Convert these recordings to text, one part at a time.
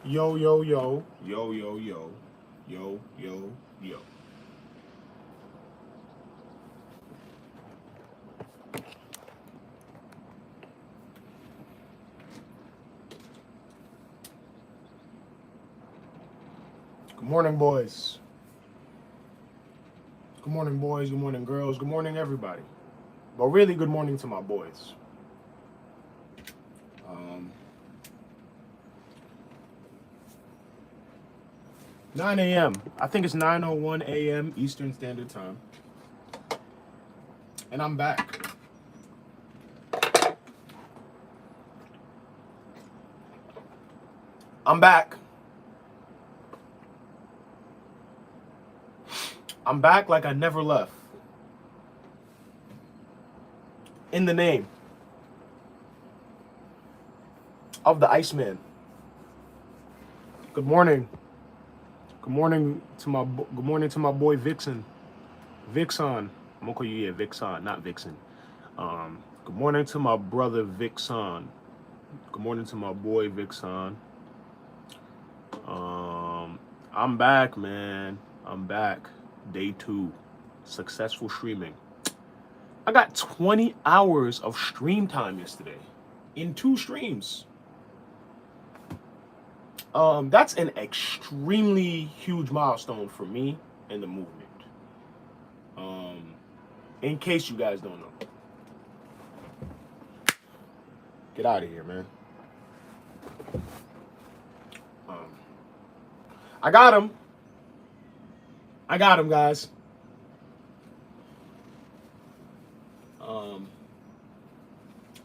Yo, yo, yo, yo, yo, yo, yo, yo, yo. Good morning, boys. Good morning, boys. Good morning, girls. Good morning, everybody. But really, good morning to my boys. Um, 9 a.m. I think it's 9:01 a.m. Eastern Standard Time. And I'm back. I'm back. I'm back like I never left. In the name of the Iceman. Good morning. Good morning to my boy Vixen. Vixen. I'm gonna call you Vixen, not Vixen. Good morning to my brother Vixen. Good morning to my boy Vixen. I'm back, man. I'm back. Day 2. Successful streaming. I got 20 hours of stream time yesterday in 2 streams. That's an extremely huge milestone for me and the movement. In case you guys don't know. Get out of here, man. I got him. Guys.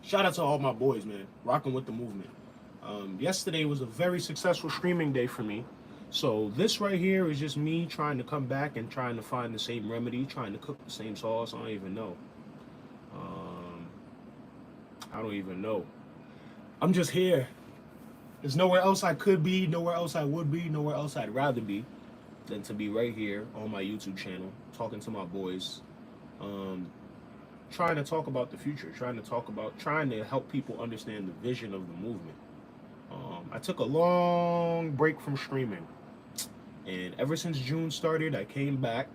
Shout out to all my boys, man. Rocking with the movement. Yesterday was a very successful streaming day for me. So this right here is just me trying to come back and trying to find the same remedy, trying to cook the same sauce. I don't even know. I'm just here. There's nowhere else I could be, nowhere else I would be, nowhere else I'd rather be than to be right here on my YouTube channel, talking to my boys, trying to talk about the future, trying to help people understand the vision of the movement. I took a long break from streaming, and ever since June started, I came back,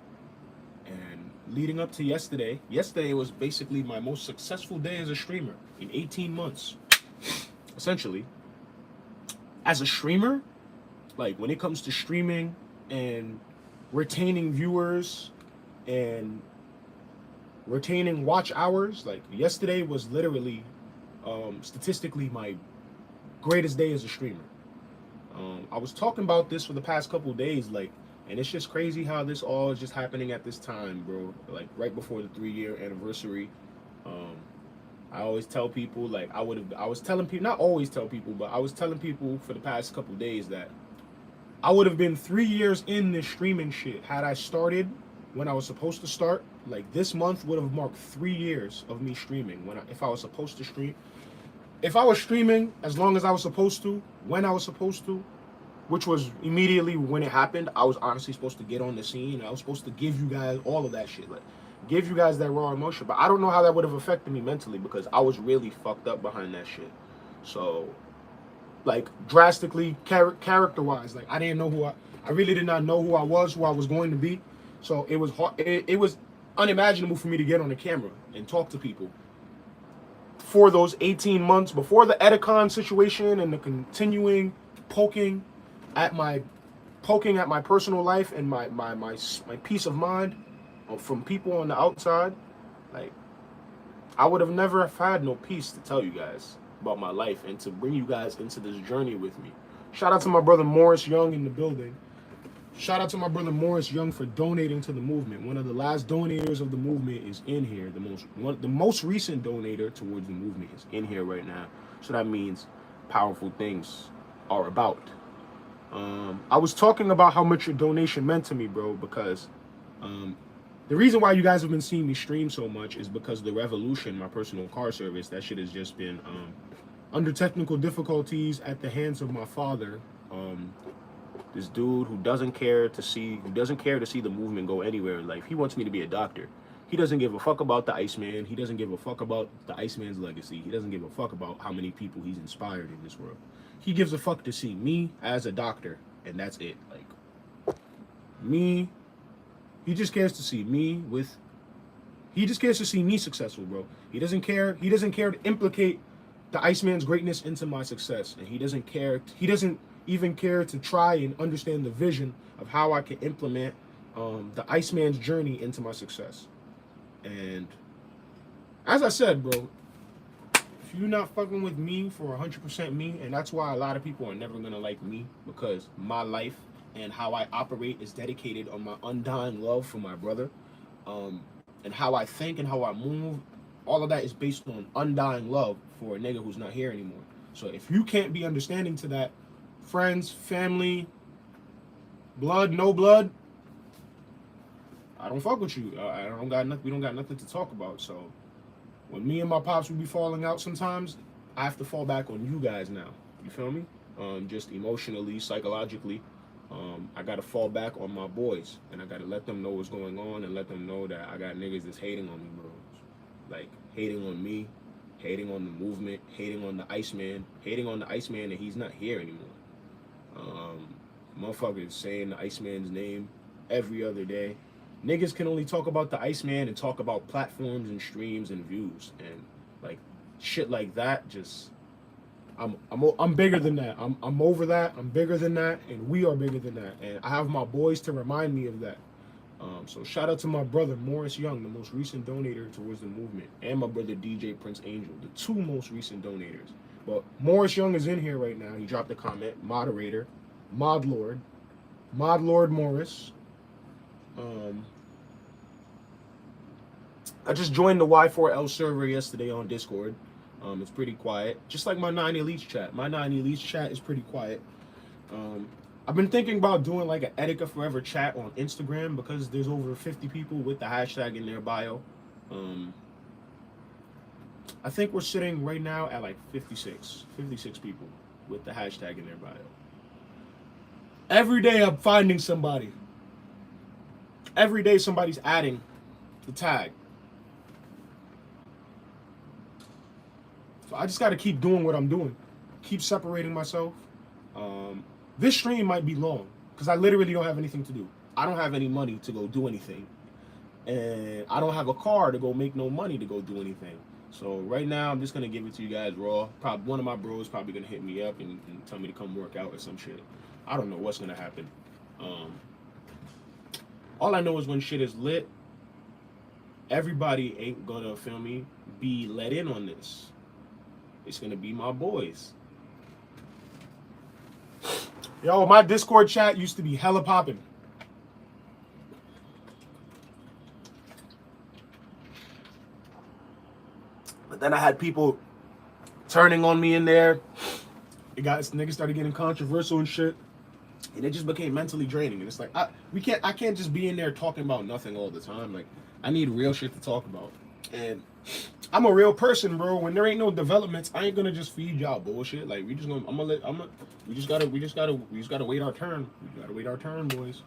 and leading up to yesterday was basically my most successful day as a streamer in 18 months. Essentially, as a streamer, like when it comes to streaming and retaining viewers and retaining watch hours, like yesterday was literally statistically my greatest day as a streamer. I was talking about this for the past couple of days, like, and it's just crazy how this all is just happening at this time, bro. Like right before the 3-year anniversary. I always tell people, like, I was telling people, not always tell people, but I was telling people for the past couple of days that I would have been 3 years in this streaming shit had I started when I was supposed to start. Like this month would have marked 3 years of me streaming if I was supposed to stream. If I was streaming as long as I was supposed to, when I was supposed to, which was immediately when it happened, I was honestly supposed to get on the scene. I was supposed to give you guys all of that shit, like give you guys that raw emotion. But I don't know how that would have affected me mentally because I was really fucked up behind that shit. So, like drastically character-wise, like I didn't know I really did not know who I was going to be. So it was hard. It was unimaginable for me to get on the camera and talk to people for those 18 months before the Etikon situation and the continuing poking at my personal life and my peace of mind from people on the outside. Like I would have never had no peace to tell you guys about my life and to bring you guys into this journey with me. Shout out to my brother Morris Young in the building. Shout out to my brother Morris Young for donating to the movement. One of the last donators of the movement is in here. The most recent donator towards the movement is in here right now. So that means powerful things are about. I was talking about how much your donation meant to me, bro, because the reason why you guys have been seeing me stream so much is because the Revolution, my personal car service, that shit has just been under technical difficulties at the hands of my father. This dude who doesn't care to see the movement go anywhere in life. He wants me to be a doctor. He doesn't give a fuck about the Iceman. He doesn't give a fuck about the Iceman's legacy. He doesn't give a fuck about how many people he's inspired in this world. He gives a fuck to see me as a doctor, and that's it. Like, me, he just cares to see me with, he just cares to see me successful, bro. He doesn't care to implicate the Iceman's greatness into my success. And he doesn't even care to try and understand the vision of how I can implement the Iceman's journey into my success. And as I said, bro, if you're not fucking with me for 100% me, and that's why a lot of people are never gonna like me, because my life and how I operate is dedicated on my undying love for my brother, and how I think and how I move. All of that is based on undying love for a nigga who's not here anymore. So if you can't be understanding to that, friends, family, blood, no blood, I don't fuck with you. I don't got nothing. We don't got nothing to talk about. So when me and my pops would be falling out sometimes, I have to fall back on you guys now. You feel me? Just emotionally, psychologically, I gotta fall back on my boys, and I gotta let them know what's going on, and let them know that I got niggas that's hating on me, bro. Like hating on me, hating on the movement, hating on the Iceman, and he's not here anymore. Motherfuckers saying the Iceman's name every other day. Niggas can only talk about the Iceman and talk about platforms and streams and views and like shit like that. Just I'm bigger than that. I'm over that. I'm bigger than that, and we are bigger than that. And I have my boys to remind me of that. So shout out to my brother Morris Young, the most recent donator towards the movement, and my brother DJ Prince Angel, the two most recent donators. But Morris Young is in here right now. He dropped a comment. Moderator, Mod Lord Morris. I just joined the Y4L server yesterday on Discord. It's pretty quiet, just like my 9 Elites chat. My 9 Elites chat is pretty quiet. I've been thinking about doing like an Etika Forever chat on Instagram because there's over 50 people with the hashtag in their bio. I think we're sitting right now at like 56 people with the hashtag in their bio. Every day I'm finding somebody. Every day somebody's adding the tag. So I just got to keep doing what I'm doing. Keep separating myself. This stream might be long because I literally don't have anything to do. I don't have any money to go do anything. And I don't have a car to go make no money to go do anything. So right now I'm just going to give it to you guys raw. Probably one of my bros probably going to hit me up and tell me to come work out or some shit. I don't know what's going to happen. All I know is when shit is lit, everybody ain't going to, feel me, be let in on this. It's going to be my boys. Yo, my Discord chat used to be hella popping. But then I had people turning on me in there. Niggas started getting controversial and shit. And it just became mentally draining. And it's like, I can't just be in there talking about nothing all the time. Like, I need real shit to talk about. And I'm a real person, bro. When there ain't no developments, I ain't gonna just feed y'all bullshit. Like, we just gotta wait our turn. We gotta wait our turn, boys.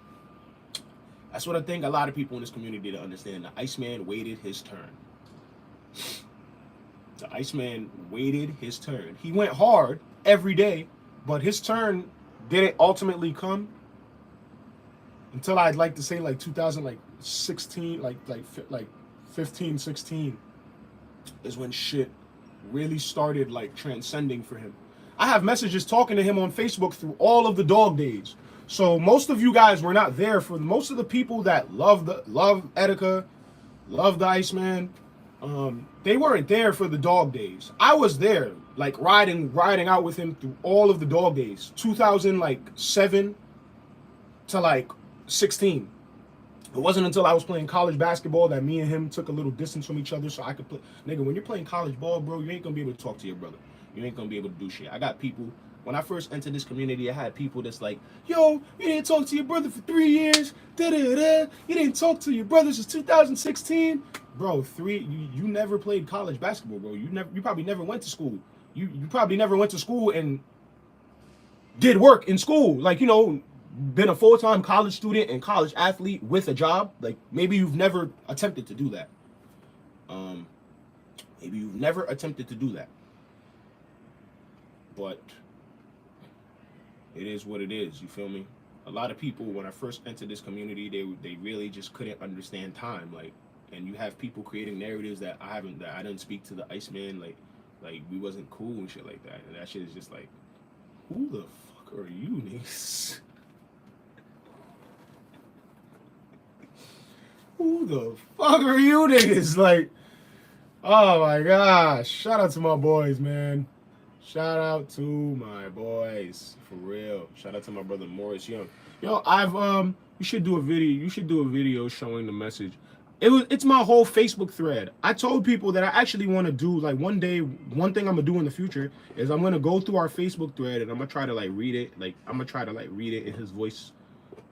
That's what I think a lot of people in this community to understand. The Iceman waited his turn. The Iceman waited his turn. He went hard every day, but his turn didn't ultimately come until I'd like to say like 2016, like 15, 16 is when shit really started like transcending for him. I have messages talking to him on Facebook through all of the dog days. So most of you guys were not there for most of the people that love Etika, love the Iceman. They weren't there for the dog days. I was there, like riding out with him through all of the dog days, 2007 to like 16. It wasn't until I was playing college basketball that me and him took a little distance from each other so I could play. Nigga, when you're playing college ball, bro, you ain't gonna be able to talk to your brother. You ain't gonna be able to do shit. I got people, when I first entered this community, I had people that's like, yo, you didn't talk to your brother for 3 years. Da-da-da. You didn't talk to your brother since 2016. Bro, you never played college basketball, bro. You probably never went to school. You probably never went to school and did work in school. Like, you know, been a full-time college student and college athlete with a job. Like, maybe you've never attempted to do that. Maybe you've never attempted to do that, but it is what it is. You feel me? A lot of people, when I first entered this community, they really just couldn't understand time. Like, and you have people creating narratives that I didn't speak to the Iceman, like we wasn't cool and shit like that. And that shit is just like, who the fuck are you, niggas? Who the fuck are you, niggas? Like, oh my gosh! Shout out to my boys, man. Shout out to my boys, for real. Shout out to my brother Morris Young. Yo, you should do a video. You should do a video showing the message. It's my whole Facebook thread. I told people that I actually want to do, like, one day, one thing I'm gonna do in the future is I'm gonna go through our Facebook thread and I'm gonna try to like read it. Like, I'm gonna try to like read it in his voice.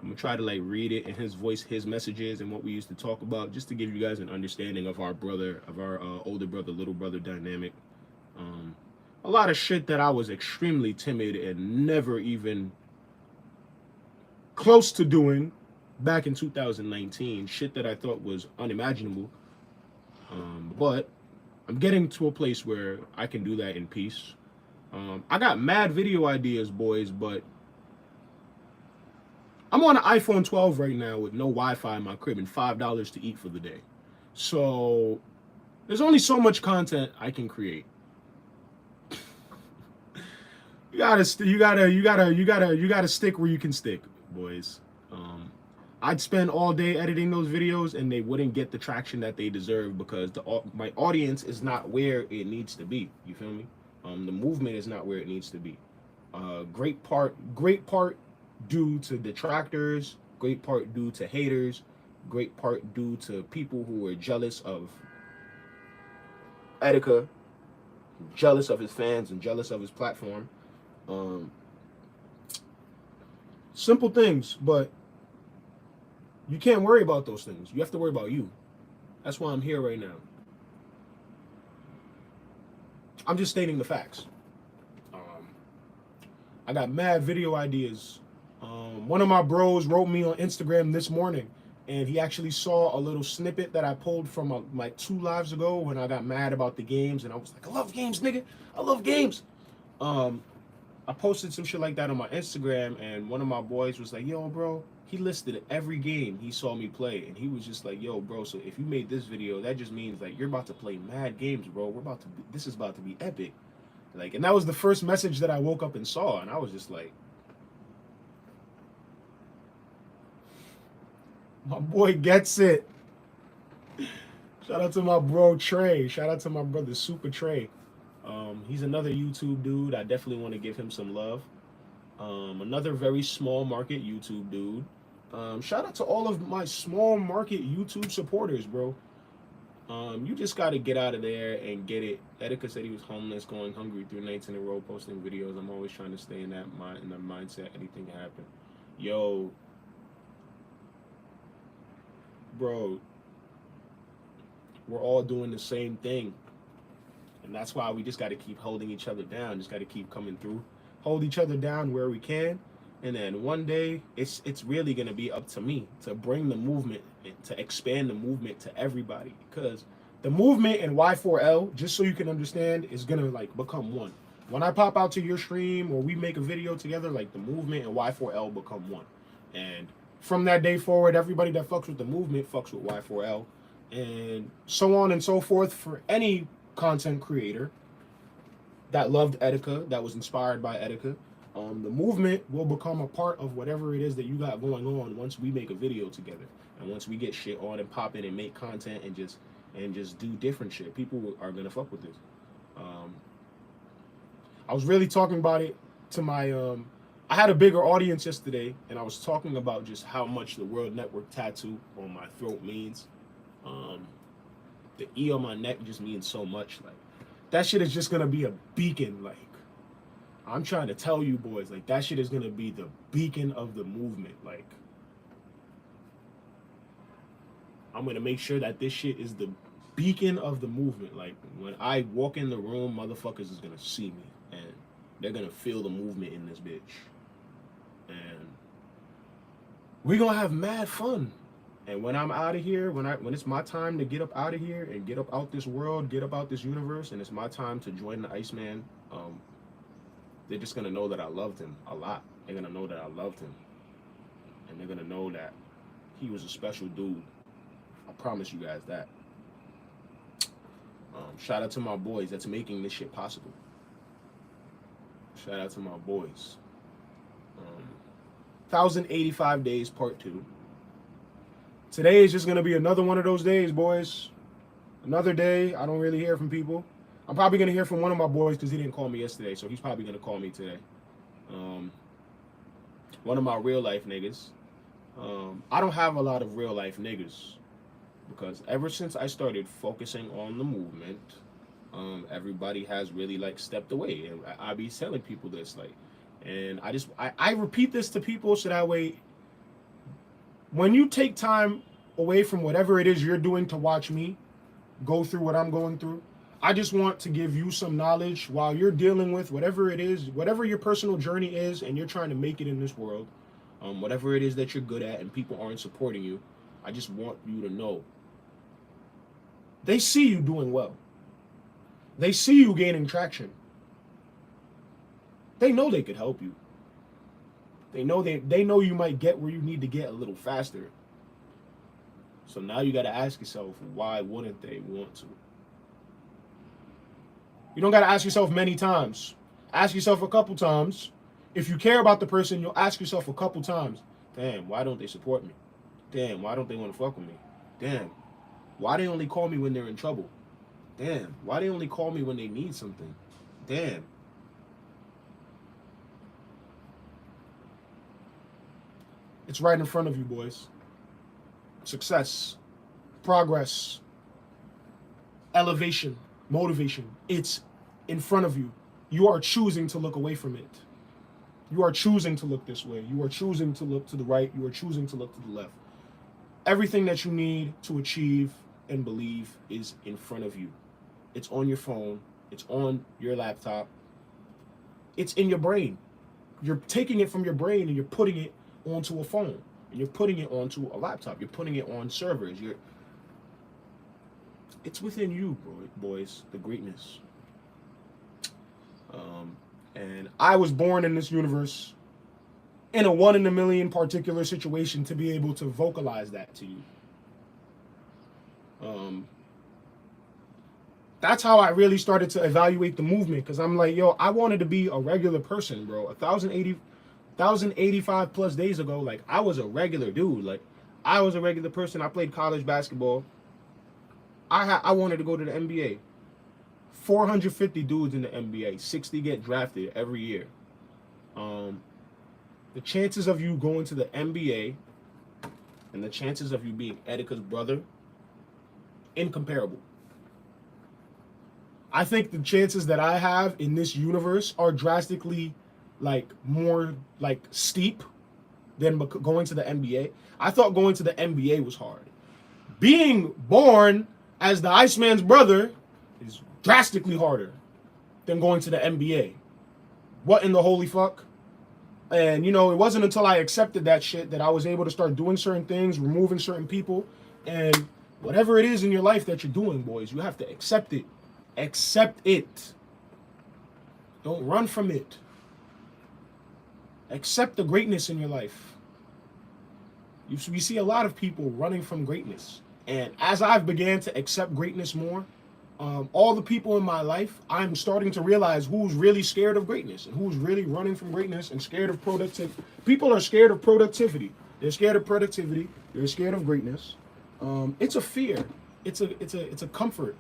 I'm gonna try to like read it in his voice, his messages, and what we used to talk about, just to give you guys an understanding of our older brother, little brother dynamic. A lot of shit that I was extremely timid and never even close to doing back in 2019. Shit that I thought was unimaginable. But I'm getting to a place where I can do that in peace. I got mad video ideas, boys, but I'm on an iPhone 12 right now with no Wi-Fi in my crib and $5 to eat for the day. So there's only so much content I can create. You gotta stick where you can stick, boys. I'd spend all day editing those videos and they wouldn't get the traction that they deserve because my audience is not where it needs to be. You feel me? The movement is not where it needs to be. Great part due to detractors, great part due to haters, great part due to people who are jealous of Etika, jealous of his fans, and jealous of his platform. Simple things, but you can't worry about those things. You have to worry about you. That's why I'm here right now. I'm just stating the facts. I got mad video ideas. One of my bros wrote me on Instagram this morning, and he actually saw a little snippet that I pulled from like 2 lives ago when I got mad about the games, and I was like, I love games, nigga. I love games. I posted some shit like that on my Instagram, and one of my boys was like, yo, bro, he listed every game he saw me play, and he was just like, yo, bro, so if you made this video, that just means like you're about to play mad games, bro. This is about to be epic. Like, and that was the first message that I woke up and saw, and I was just like, my boy gets it. Shout out to my bro Trey. Shout out to my brother Super Trey. He's another YouTube dude. I definitely want to give him some love. Another very small market YouTube dude. Shout out to all of my small market YouTube supporters, bro. You just got to get out of there and get it. Etika said he was homeless, going hungry 3 nights in a row, posting videos. I'm always trying to stay in that mindset. Anything can happen. Yo, bro, we're all doing the same thing. And that's why we just got to keep holding each other down. Just got to keep coming through. Hold each other down where we can. And then one day, it's really going to be up to me to bring the movement, to expand the movement to everybody. Because the movement and Y4L, just so you can understand, is going to like become one. When I pop out to your stream or we make a video together, like the movement and Y4L become one. And from that day forward, everybody that fucks with the movement fucks with Y4L. And so on and so forth for any content creator that loved Etika, that was inspired by Etika. The movement will become a part of whatever it is that you got going on once we make a video together, and once we get shit on and pop in and make content and just do different shit. People are gonna fuck with this. I was really talking about it to my I had a bigger audience yesterday, and I was talking about just how much the World Network tattoo on my throat means. The E on my neck just means so much. Like, that shit is just gonna be a beacon. Like, I'm trying to tell you boys, like, that shit is gonna be the beacon of the movement. Like, I'm gonna make sure that this shit is the beacon of the movement. Like, when I walk in the room, motherfuckers is gonna see me, and they're gonna feel the movement in this bitch. And we're gonna have mad fun. And when I'm out of here, when it's my time to get up out of here and get up out this world, get up out this universe, and it's my time to join the Iceman, they're just gonna know that I loved him a lot. They're gonna know that I loved him, and they're gonna know that he was a special dude. I promise you guys that. Shout out to my boys that's making this shit possible. Shout out to my boys. 1085 days, part 2. Today is just gonna be another one of those days, boys. Another day. I don't really hear from people. I'm probably gonna hear from one of my boys because he didn't call me yesterday, so he's probably gonna call me today. One of my real life niggas. I don't have a lot of real life niggas because ever since I started focusing on the movement, everybody has really like stepped away, and I be telling people this, like, and I repeat this to people so that way, when you take time away from whatever it is you're doing to watch me go through what I'm going through, I just want to give you some knowledge while you're dealing with whatever it is, whatever your personal journey is, and you're trying to make it in this world, whatever it is that you're good at and people aren't supporting you. I just want you to know they see you doing well. They see you gaining traction. They know they could help you. They know you might get where you need to get a little faster. So now you got to ask yourself, why wouldn't they want to? You don't got to ask yourself many times. Ask yourself a couple times. If you care about the person, you'll ask yourself a couple times, damn, why don't they support me? Damn, why don't they want to fuck with me? Damn, why they only call me when they're in trouble? Damn, why they only call me when they need something? Damn. It's right in front of you, boys. Success, progress, elevation, motivation. It's in front of you. You are choosing to look away from it. You are choosing to look this way. You are choosing to look to the right. You are choosing to look to the left. Everything that you need to achieve and believe is in front of you. It's on your phone. It's on your laptop. It's in your brain. You're taking it from your brain and you're putting it onto a phone. And you're putting it onto a laptop. You're putting it on servers. It's within you, boys, the greatness. And I was born in this universe in a 1 in a million particular situation to be able to vocalize that to you. That's how I really started to evaluate the movement, because I'm like, yo, I wanted to be a regular person, bro. 1,085 plus days ago, like, I was a regular dude. Like, I was a regular person. I played college basketball. I wanted to go to the NBA. 450 dudes in the NBA. 60 get drafted every year. The chances of you going to the NBA and the chances of you being Etika's brother, incomparable. I think the chances that I have in this universe are drastically like more like steep than going to the NBA. I thought going to the NBA was hard. Being born as the Iceman's brother is drastically harder than going to the NBA. What in the holy fuck? And you know, it wasn't until I accepted that shit that I was able to start doing certain things, removing certain people, and whatever it is in your life that you're doing, boys, you have to accept it. Accept it. Don't run from it. Accept the greatness in your life. We see a lot of people running from greatness. And as I've began to accept greatness more, all the people in my life, I'm starting to realize who's really scared of greatness and who's really running from greatness and scared of productivity. People are scared of productivity. They're scared of productivity. They're scared of greatness. It's a fear. It's a comfort.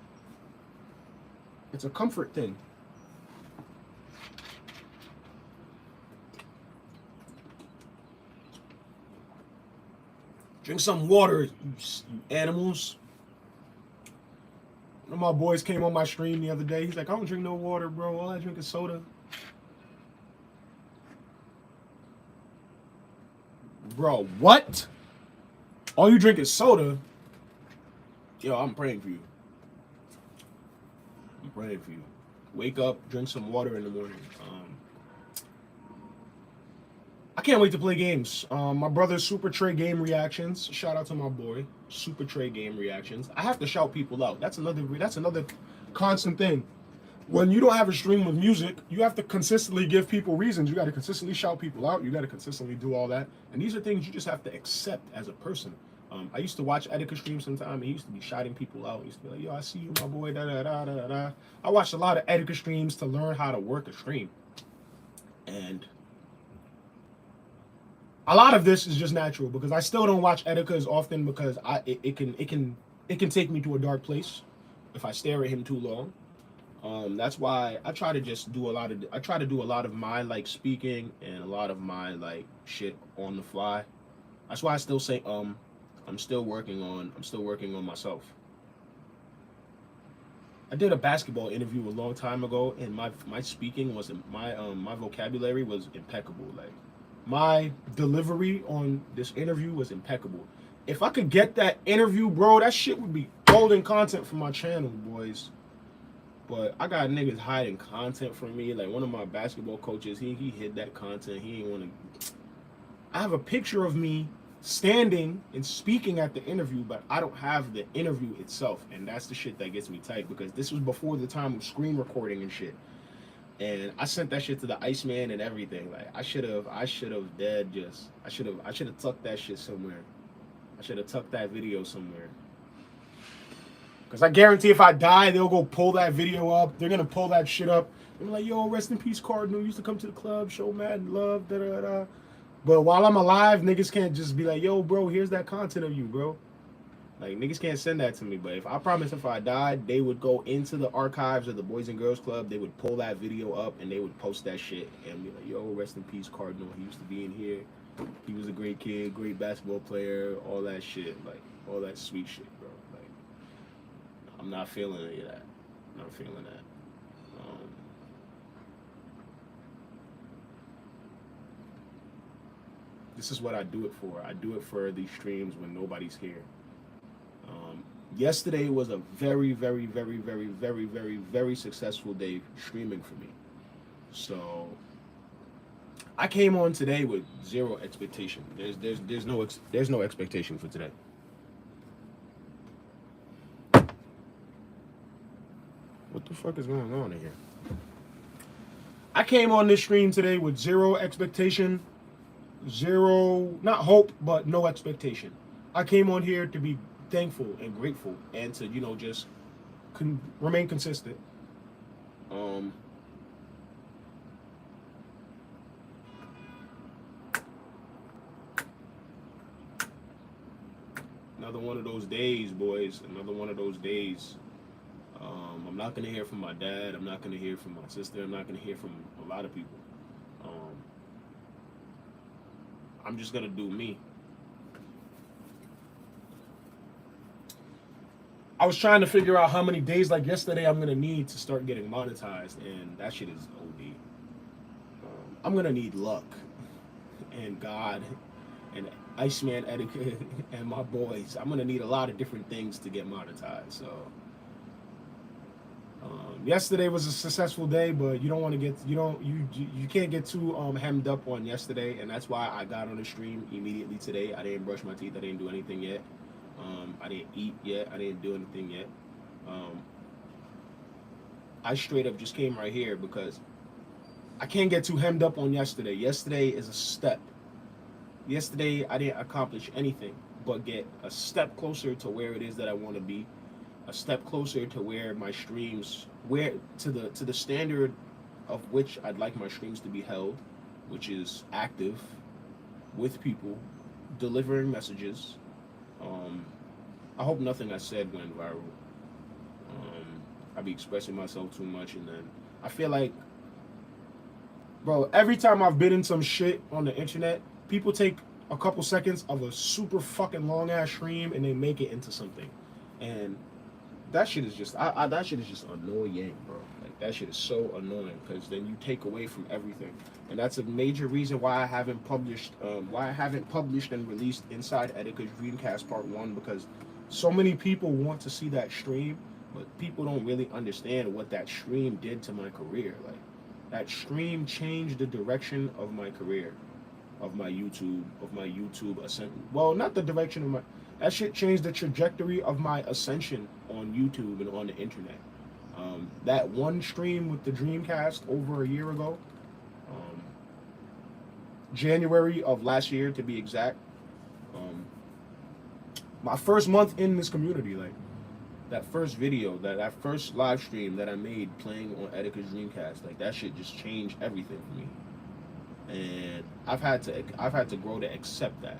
It's a comfort thing. Drink some water, you animals. One of my boys came on my stream the other day. He's like, I don't drink no water, bro. All I drink is soda. Bro, what? All you drink is soda? Yo, I'm praying for you. I'm praying for you. Wake up, drink some water in the morning. I can't wait to play games. My brother Super Trey Game Reactions. Shout out to my boy Super Trey Game Reactions. I have to shout people out. That's another constant thing. When you don't have a stream with music, you have to consistently give people reasons. You got to consistently shout people out. You got to consistently do all that. And these are things you just have to accept as a person. I used to watch Etika streams sometime. He used to be shouting people out. He used to be like, yo, I see you, my boy, da da da da da. I watched a lot of Etika streams to learn how to work a stream. And a lot of this is just natural because I still don't watch Etika as often because it can take me to a dark place if I stare at him too long. That's why I try to just do a lot of my like speaking and a lot of my like shit on the fly. That's why I still say I'm still working on myself. I did a basketball interview a long time ago and my speaking was my vocabulary was impeccable. Like my delivery on this interview was impeccable. If I could get that interview, bro, that shit would be golden content for my channel, boys. But I got niggas hiding content from me. Like one of my basketball coaches, he hid that content. He ain't want to. I have a picture of me standing and speaking at the interview, but I don't have the interview itself, and that's the shit that gets me tight because this was before the time of screen recording and shit. And I sent that shit to the Iceman and everything. Like I should have tucked that shit somewhere. I should have tucked that video somewhere. Because I guarantee if I die, they'll go pull that video up. They're going to pull that shit up. They're like, yo, rest in peace, Cardinal. Used to come to the club, show mad love, da da da. But while I'm alive, niggas can't just be like, yo, bro, here's that content of you, bro. Like, niggas can't send that to me. But if I died, they would go into the archives of the Boys and Girls Club. They would pull that video up and they would post that shit and be like, yo, rest in peace, Cardinal. He used to be in here. He was a great kid, great basketball player, all that shit. Like, all that sweet shit, bro. Like, I'm not feeling any of that. I'm not feeling that. This is what I do it for. I do it for these streams when nobody's here. Yesterday was a very, very, very, very, very, very, very successful day streaming for me. So I came on today with zero expectation. There's no expectation for today. What the fuck is going on in here? I came on this stream today with zero expectation, zero, not hope, but no expectation. I came on here to be thankful and grateful and to, you know, just remain consistent. Another one of those days, boys. Another one of those days. I'm not going to hear from my dad. I'm not going to hear from my sister. I'm not going to hear from a lot of people. I'm just going to do me. I was trying to figure out how many days like yesterday I'm going to need to start getting monetized, and that shit is OD. I'm going to need luck and God and Iceman Etika and my boys. I'm going to need a lot of different things to get monetized, so... yesterday was a successful day, but you don't want to get you can't get too hemmed up on yesterday, and that's why I got on the stream immediately today. I didn't brush my teeth. I didn't do anything yet. I didn't eat yet. I didn't do anything yet. I straight up just came right here because I can't get too hemmed up on yesterday. Yesterday is a step. Yesterday I didn't accomplish anything but get a step closer to where it is that I want to be. A step closer to where my streams, to the standard of which I'd like my streams to be held, which is active, with people, delivering messages. I hope nothing I said went viral. I be expressing myself too much, and then I feel like, bro, every time I've been in some shit on the internet, people take a couple seconds of a super fucking long ass stream and they make it into something, and that shit is just that shit is just annoying, bro. Like that shit is so annoying because then you take away from everything, and that's a major reason why I haven't published and released Inside Etika's Dreamcast Part 1, because so many people want to see that stream, but people don't really understand what that stream did to my career. Like that stream changed the direction of my career. of my YouTube ascent. Well, not the direction of my, that shit changed the trajectory of my ascension on YouTube and on the internet. That one stream with the Dreamcast over a year ago, um, January of last year to be exact. My first month in this community, like that first video, that first live stream that I made playing on Etika's Dreamcast, like that shit just changed everything for me. And I've had to grow to accept that.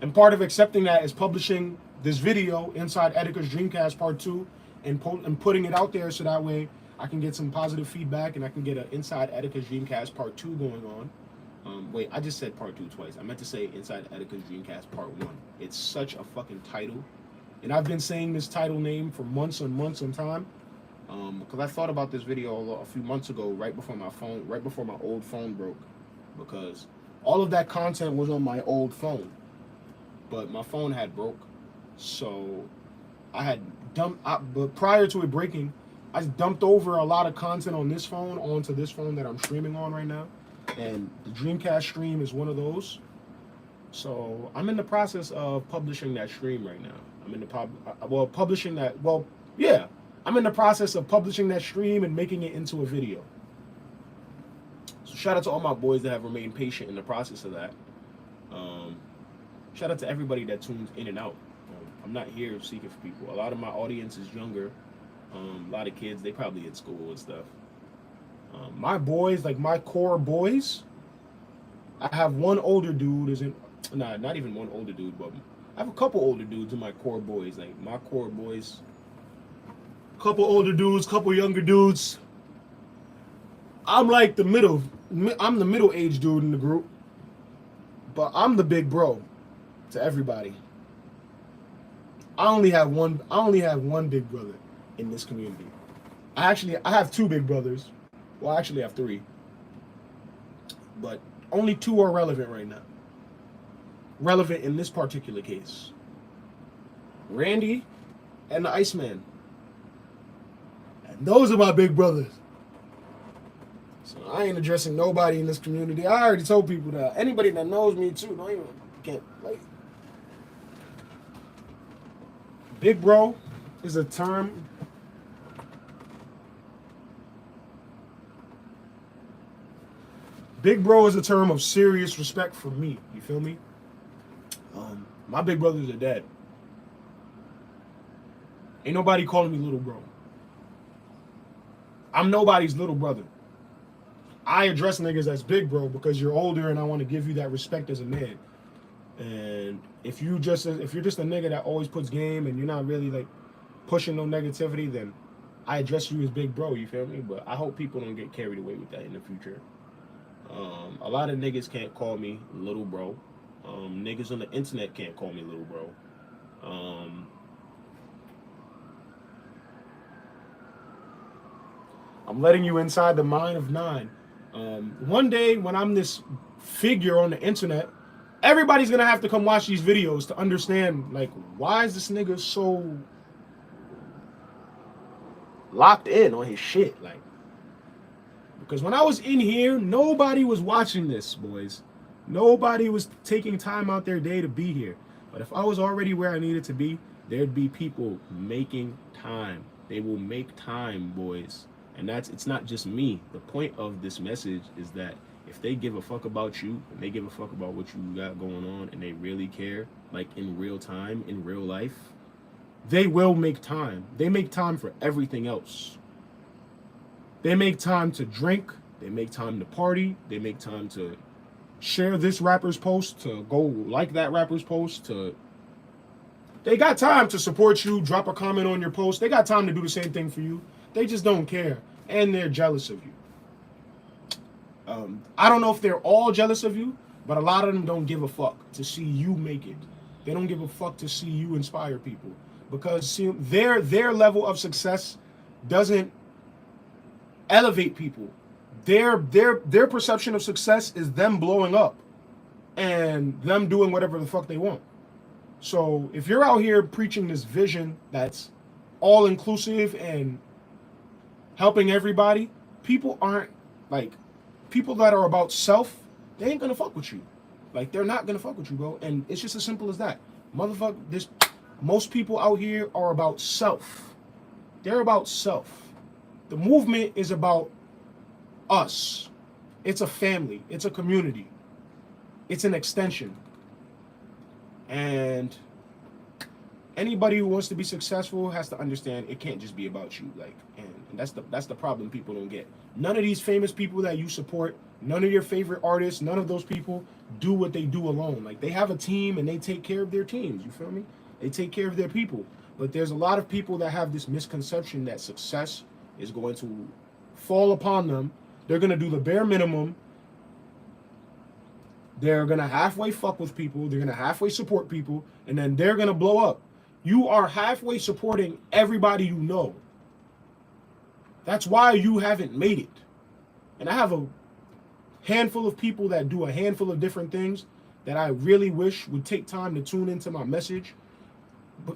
And part of accepting that is publishing this video inside Etika's Dreamcast Part 2 and putting it out there so that way I can get some positive feedback and I can get an Inside Etika's Dreamcast Part 2 going on. Wait, I just said Part 2 twice. I meant to say Inside Etika's Dreamcast Part 1. It's such a fucking title. And I've been saying this title name for months and months and time. Because I thought about this video a few months ago, right before my old phone broke. Because all of that content was on my old phone. But my phone had broke. So I had but prior to it breaking, I dumped over a lot of content on this phone onto this phone that I'm streaming on right now. And the Dreamcast stream is one of those. So I'm in the process of publishing that stream right now. I'm in the process of publishing that stream and making it into a video. So shout out to all my boys that have remained patient in the process of that. Shout out to everybody that tunes in and out. I'm not here seeking for people. A lot of my audience is younger. A lot of kids, they probably at school and stuff. My boys, like my core boys, I have one older dude, not even one older dude, but I have a couple older dudes in my core boys. Like my core boys, couple older dudes, couple younger dudes. I'm like the middle-aged dude in the group, but I'm the big bro to everybody. I only have one big brother in this community. I have two big brothers. Well, I actually have three. But only two are relevant right now. Relevant in this particular case. Randy and the Iceman. And those are my big brothers. So I ain't addressing nobody in this community. I already told people that. Anybody that knows me too, big bro is a term. Big bro is a term of serious respect for me. You feel me? My big brothers are dead. Ain't nobody calling me little bro. I'm nobody's little brother. I address niggas as big bro because you're older and I want to give you that respect as a man. And if you're just a nigga that always puts game and you're not really like pushing no negativity, then I address you as big bro. You feel me? But I hope people don't get carried away with that in the future. A lot of niggas can't call me little bro. Niggas on the internet can't call me little bro. I'm letting you inside the mind of 9. One day when I'm this figure on the internet, everybody's gonna have to come watch these videos to understand, like, why is this nigga so locked in on his shit? Like, because when I was in here, nobody was watching this, boys. Nobody was taking time out their day to be here. But if I was already where I needed to be, there'd be people making time. They will make time, boys. And it's not just me. The point of this message is that if they give a fuck about you, and they give a fuck about what you got going on, and they really care, like in real time, in real life, they will make time. They make time for everything else. They make time to drink. They make time to party. They make time to share this rapper's post, to go like that rapper's post. They got time to support you, drop a comment on your post. They got time to do the same thing for you. They just don't care, and they're jealous of you. I don't know if they're all jealous of you, but a lot of them don't give a fuck to see you make it. They don't give a fuck to see you inspire people, because their level of success doesn't elevate people. Their perception of success is them blowing up and them doing whatever the fuck they want. So if you're out here preaching this vision that's all inclusive and helping everybody, people that are about self, they ain't gonna fuck with you. Like, they're not gonna fuck with you, bro. And it's just as simple as that. Motherfucker, most people out here are about self. They're about self. The movement is about us. It's a family. It's a community. It's an extension. And anybody who wants to be successful has to understand it can't just be about you. Like, and that's the problem people don't get. None of these famous people that you support, none of your favorite artists, none of those people do what they do alone. Like, they have a team and they take care of their teams. You feel me? They take care of their people. But there's a lot of people that have this misconception that success is going to fall upon them. They're going to do the bare minimum. They're going to halfway fuck with people. They're going to halfway support people. And then they're going to blow up. You are halfway supporting everybody you know. That's why you haven't made it. And I have a handful of people that do a handful of different things that I really wish would take time to tune into my message,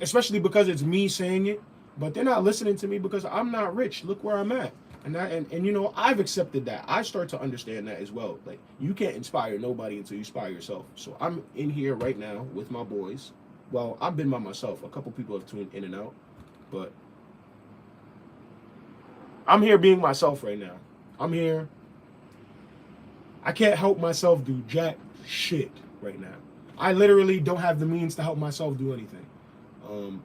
especially because it's me saying it. But they're not listening to me because I'm not rich. Look where I'm at. And you know, I've accepted that. I start to understand that as well. Like, you can't inspire nobody until you inspire yourself. So I'm in here right now with my boys. Well, I've been by myself. A couple people have tuned in and out, but I'm here being myself right now. I'm here. I can't help myself do jack shit right now. I literally don't have the means to help myself do anything.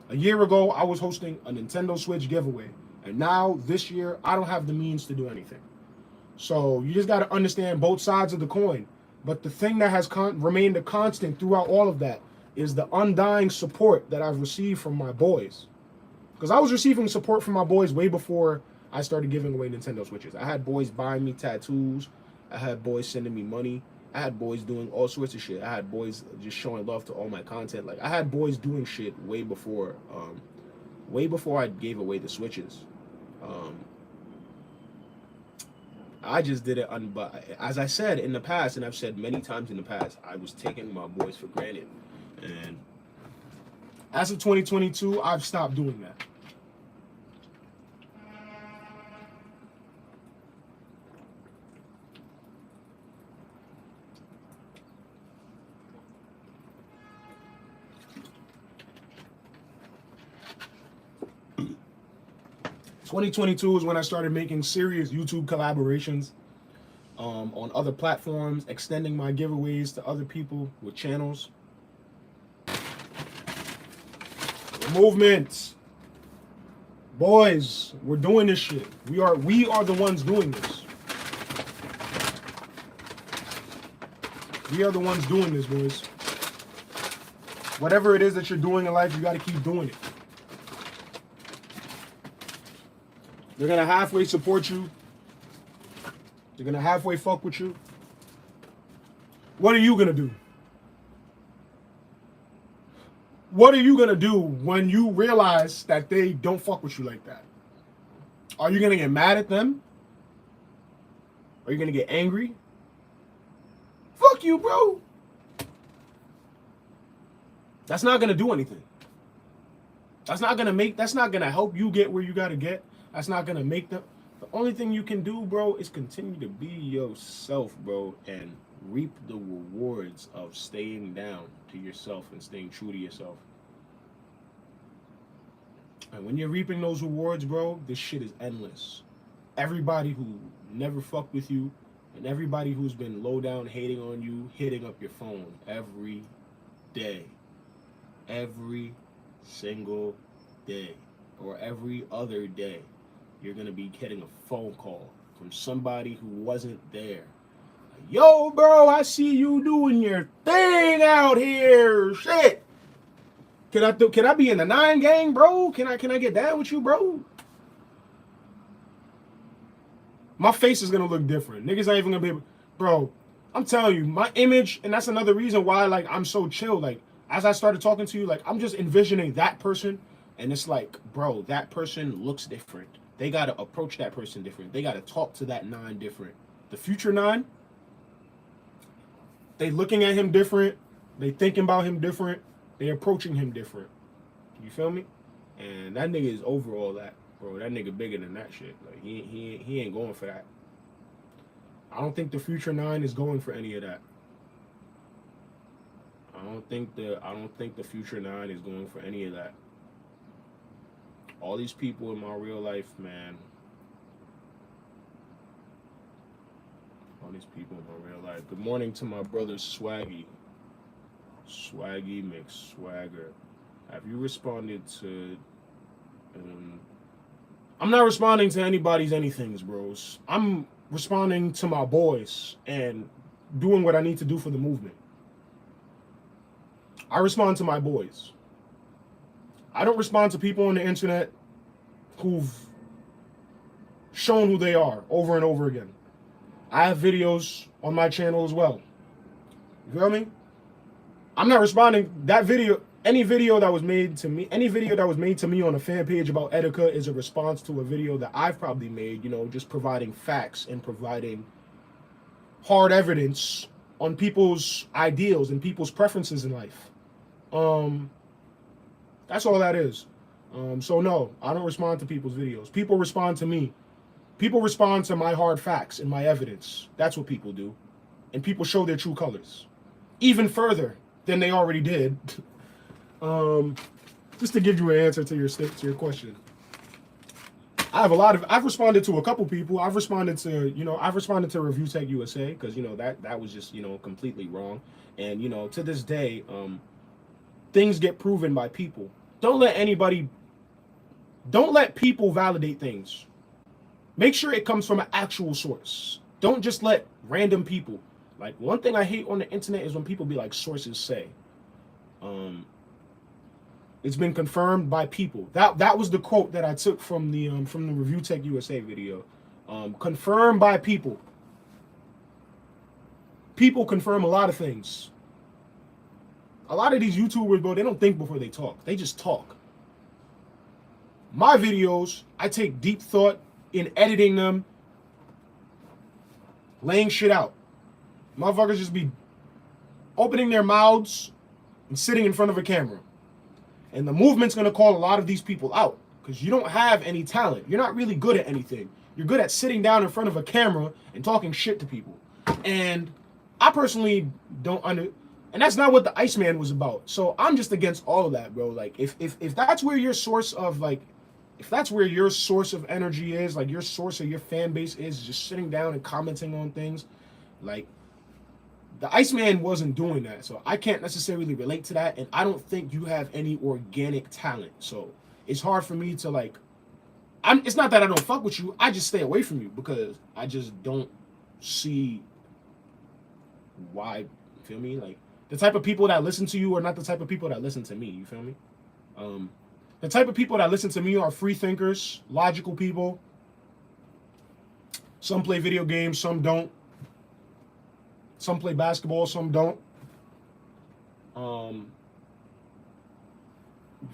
A year ago, I was hosting a Nintendo Switch giveaway. And now, this year, I don't have the means to do anything. So you just got to understand both sides of the coin. But the thing that has remained a constant throughout all of that is the undying support that I've received from my boys. Because I was receiving support from my boys way before I started giving away Nintendo Switches. I had boys buying me tattoos. I had boys sending me money. I had boys doing all sorts of shit. I had boys just showing love to all my content. Like, I had boys doing shit way before I gave away the Switches. I just did it, but as I said in the past, and I've said many times in the past, I was taking my boys for granted. And as of 2022, I've stopped doing that. (2022) is when I started making serious YouTube collaborations on other platforms, extending my giveaways to other people with channels. Movements. Boys, we're doing this shit. We are the ones doing this. We are the ones doing this, boys. Whatever it is that you're doing in life, you got to keep doing it. They're going to halfway support you. They're going to halfway fuck with you. What are you going to do? What are you going to do when you realize that they don't fuck with you like that? Are you going to get mad at them? Are you going to get angry? Fuck you, bro. That's not going to do anything. That's not going to help you get where you got to get. That's not going to make them. The only thing you can do, bro, is continue to be yourself, bro, and reap the rewards of staying down to yourself and staying true to yourself. And when you're reaping those rewards, bro, this shit is endless. Everybody who never fucked with you and everybody who's been low down hating on you, hitting up your phone every day. Every single day or every other day, you're going to be getting a phone call from somebody who wasn't there. Like, yo, bro, I see you doing your thing out here. Shit. Can I be in the 9 gang, bro? Can I get down with you, bro? My face is going to look different. Niggas ain't even going to be able, bro, I'm telling you, my image, and that's another reason why, like, I'm so chill. Like, as I started talking to you, like, I'm just envisioning that person, and it's like, bro, that person looks different. They got to approach that person different. They got to talk to that 9 different. The future 9, they looking at him different. They thinking about him different. They approaching him different. You feel me? And that nigga is over all that, bro. That nigga bigger than that shit. Like, he ain't going for that. I don't think the Future 9 is going for any of that. I don't think the Future 9 is going for any of that. All these people in my real life, man. All these people in my real life. Good morning to my brother Swaggy. Swaggy McSwagger. Have you responded to... I'm not responding to anybody's anythings, bros. I'm responding to my boys and doing what I need to do for the movement. I respond to my boys. I don't respond to people on the internet who've shown who they are over and over again. I have videos on my channel as well. You feel me? I'm not responding. That video, any video that was made to me on a fan page about Etika is a response to a video that I've probably made, you know, just providing facts and providing hard evidence on people's ideals and people's preferences in life. That's all that is. So no, I don't respond to people's videos. People respond to me. People respond to my hard facts and my evidence. That's what people do. And people show their true colors. Even further than they already did. Just to give you an answer to your question. I've responded to a couple people. I've responded to Review Tech USA because, you know, that was just, you know, completely wrong. And, you know, to this day, things get proven by people. Don't let people validate things. Make sure it comes from an actual source. Don't just let random people. Like, one thing I hate on the internet is when people be like, sources say. It's been confirmed by people. That was the quote that I took from the Review Tech USA video. Confirmed by people. People confirm a lot of things. A lot of these YouTubers, bro, they don't think before they talk. They just talk. My videos, I take deep thought in editing them, laying shit out. Motherfuckers just be opening their mouths and sitting in front of a camera. And the movement's going to call a lot of these people out because you don't have any talent. You're not really good at anything. You're good at sitting down in front of a camera and talking shit to people. And I personally don't and that's not what the Iceman was about. So I'm just against all of that, bro. Like, if that's where your source of, like, if that's where your source of energy is, like your source of your fan base is just sitting down and commenting on things, like, the Iceman wasn't doing that. So I can't necessarily relate to that. And I don't think you have any organic talent. So it's hard for me to, like, it's not that I don't fuck with you. I just stay away from you because I just don't see why, you feel me? Like, the type of people that listen to you are not the type of people that listen to me, you feel me? The type of people that listen to me are free thinkers, logical people. Some play video games, some don't. Some play basketball, some don't. You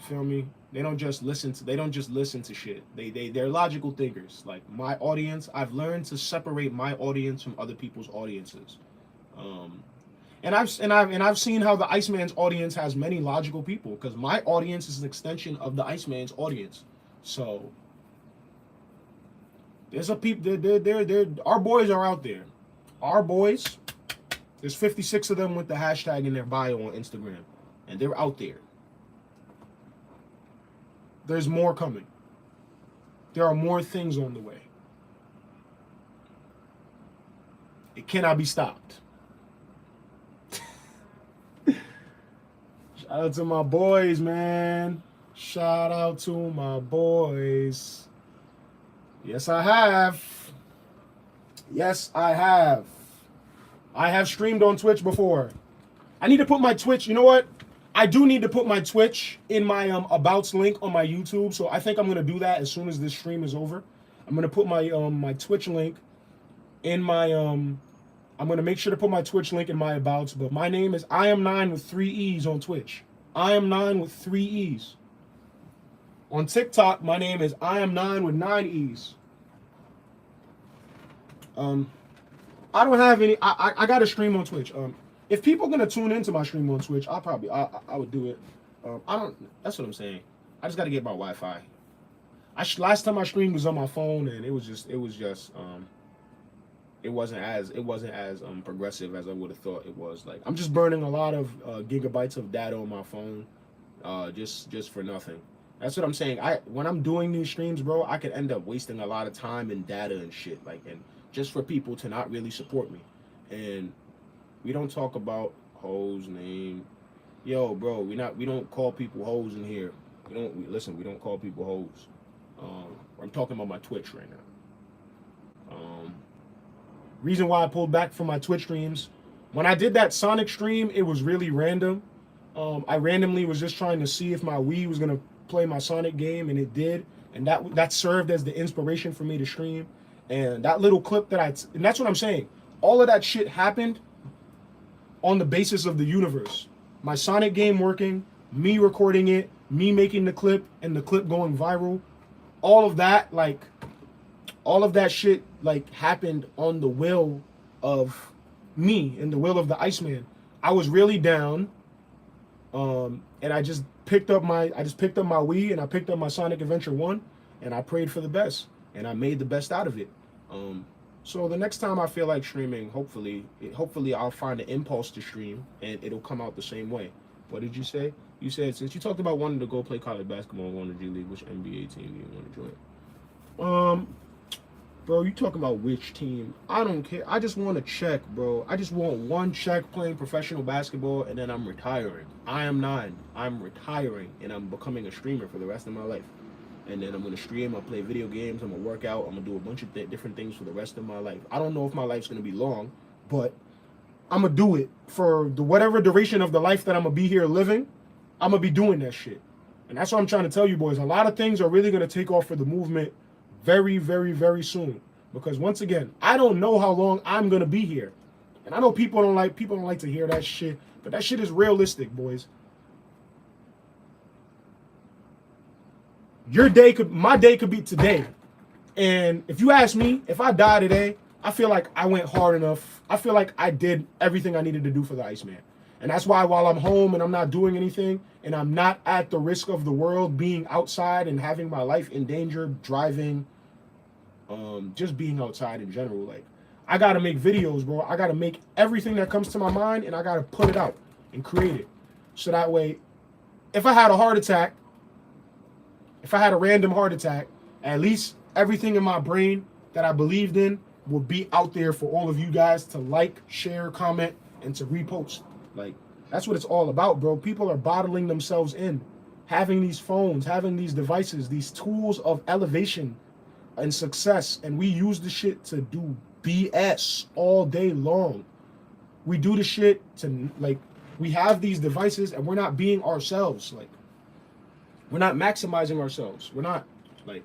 feel me? They don't just listen to shit. They're logical thinkers. Like, my audience, I've learned to separate my audience from other people's audiences. And I've seen how the Iceman's audience has many logical people because my audience is an extension of the Iceman's audience. So there's a people our boys are out there. Our boys, there's 56 of them with the hashtag in their bio on Instagram, and they're out there. There's more coming. There are more things on the way. It cannot be stopped. Shout out to my boys, man. Shout out to my boys. Yes, I have. Yes, I have. I have streamed on Twitch before. I need to put my Twitch, you know what? I do need to put my Twitch in my Abouts link on my YouTube, so I think I'm going to do that as soon as this stream is over. I'm going to put my my Twitch link in my I'm going to make sure to put my Twitch link in my Abouts, but my name is iAM9 with 3 E's on Twitch. iAM9 with 3 E's. On TikTok, my name is iAM9 with 9 E's. I don't have any, I got to stream on Twitch. If people are going to tune into my stream on Twitch, I would do it. That's what I'm saying. I just got to get my Wi-Fi. Last time I streamed was on my phone, and it was just it wasn't as progressive as I would have thought it was. Like I'm just burning a lot of gigabytes of data on my phone, just for nothing. That's what I'm saying. When I'm doing these streams, bro, I could end up wasting a lot of time and data and shit, like, and just for people to not really support me. And we don't talk about hoes name. Yo, bro, we don't call people hoes in here. We don't call people hoes. I'm talking about my Twitch right now. Reason why I pulled back from my Twitch streams, when I did that Sonic stream, it was really random. I randomly was just trying to see if my Wii was gonna play my Sonic game, and it did, and that served as the inspiration for me to stream. And that little clip and that's what I'm saying. All of that shit happened on the basis of the universe. My Sonic game working, me recording it, me making the clip, and the clip going viral. All of that shit like happened on the will of me and the will of the Iceman. I was really down, and I just picked up my Wii, and I picked up my Sonic Adventure 1, and I prayed for the best, and I made the best out of it. So the next time I feel like streaming, hopefully I'll find an impulse to stream, and it'll come out the same way. What did you say? You said, since you talked about wanting to go play college basketball and going to G League, which NBA team do you want to join? Bro, you talking about which team? I don't care. I just want to check, bro. I just want one check playing professional basketball, and then I'm retiring. iAM9iNE. I'm retiring, and I'm becoming a streamer for the rest of my life. And then I'm going to stream, I'll play video games, I'm going to work out, I'm going to do a bunch of different things for the rest of my life. I don't know if my life's going to be long, but I'm going to do it for whatever duration of the life that I'm going to be here living. I'm going to be doing that shit. And that's what I'm trying to tell you boys. A lot of things are really going to take off for the movement very, very, very soon. Because once again, I don't know how long I'm going to be here. And I know people don't like to hear that shit, but that shit is realistic, boys. My day could be today. And if you ask me, if I die today, I feel like I went hard enough. I feel like I did everything I needed to do for the Iceman. And that's why while I'm home and I'm not doing anything, and I'm not at the risk of the world being outside and having my life in danger, driving, just being outside in general, like, I gotta make videos, bro. I gotta make everything that comes to my mind, and I gotta put it out and create it. So that way, if I had a heart attack, if I had a random heart attack, at least everything in my brain that I believed in would be out there for all of you guys to like, share, comment, and to repost. Like, that's what it's all about, bro. People are bottling themselves in, having these phones, having these devices, these tools of elevation and success, and we use the shit to do BS all day long. We do the shit to, like, we have these devices and we're not being ourselves. Like, we're not maximizing ourselves. We're not, like,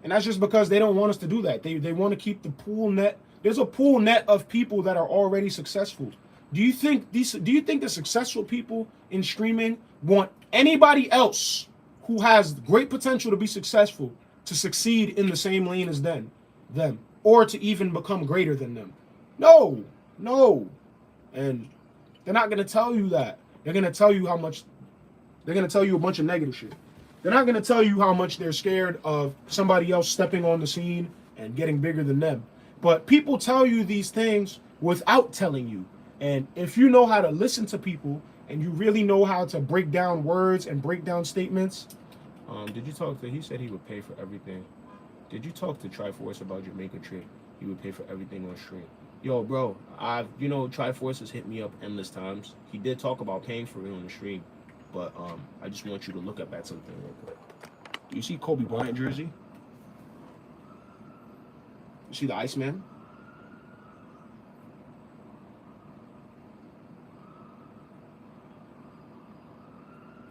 and that's just because they don't want us to do that. They want to keep the pool net. There's a pool net of people that are already successful. Do you think the successful people in streaming want anybody else who has great potential to be successful to succeed in the same lane as them, or to even become greater than them? No. And they're not going to tell you that. They're going to tell you how much. They're going to tell you a bunch of negative shit. They're not going to tell you how much they're scared of somebody else stepping on the scene and getting bigger than them. But people tell you these things without telling you. And if you know how to listen to people and you really know how to break down words and break down statements. Did you talk to, he said he would pay for everything. Did you talk to Triforce about Jamaica trip? He would pay for everything on stream. Yo, bro, Triforce has hit me up endless times. He did talk about paying for it on the stream. But I just want you to look up at something real quick. Do you see Kobe Bryant jersey? You see the Iceman?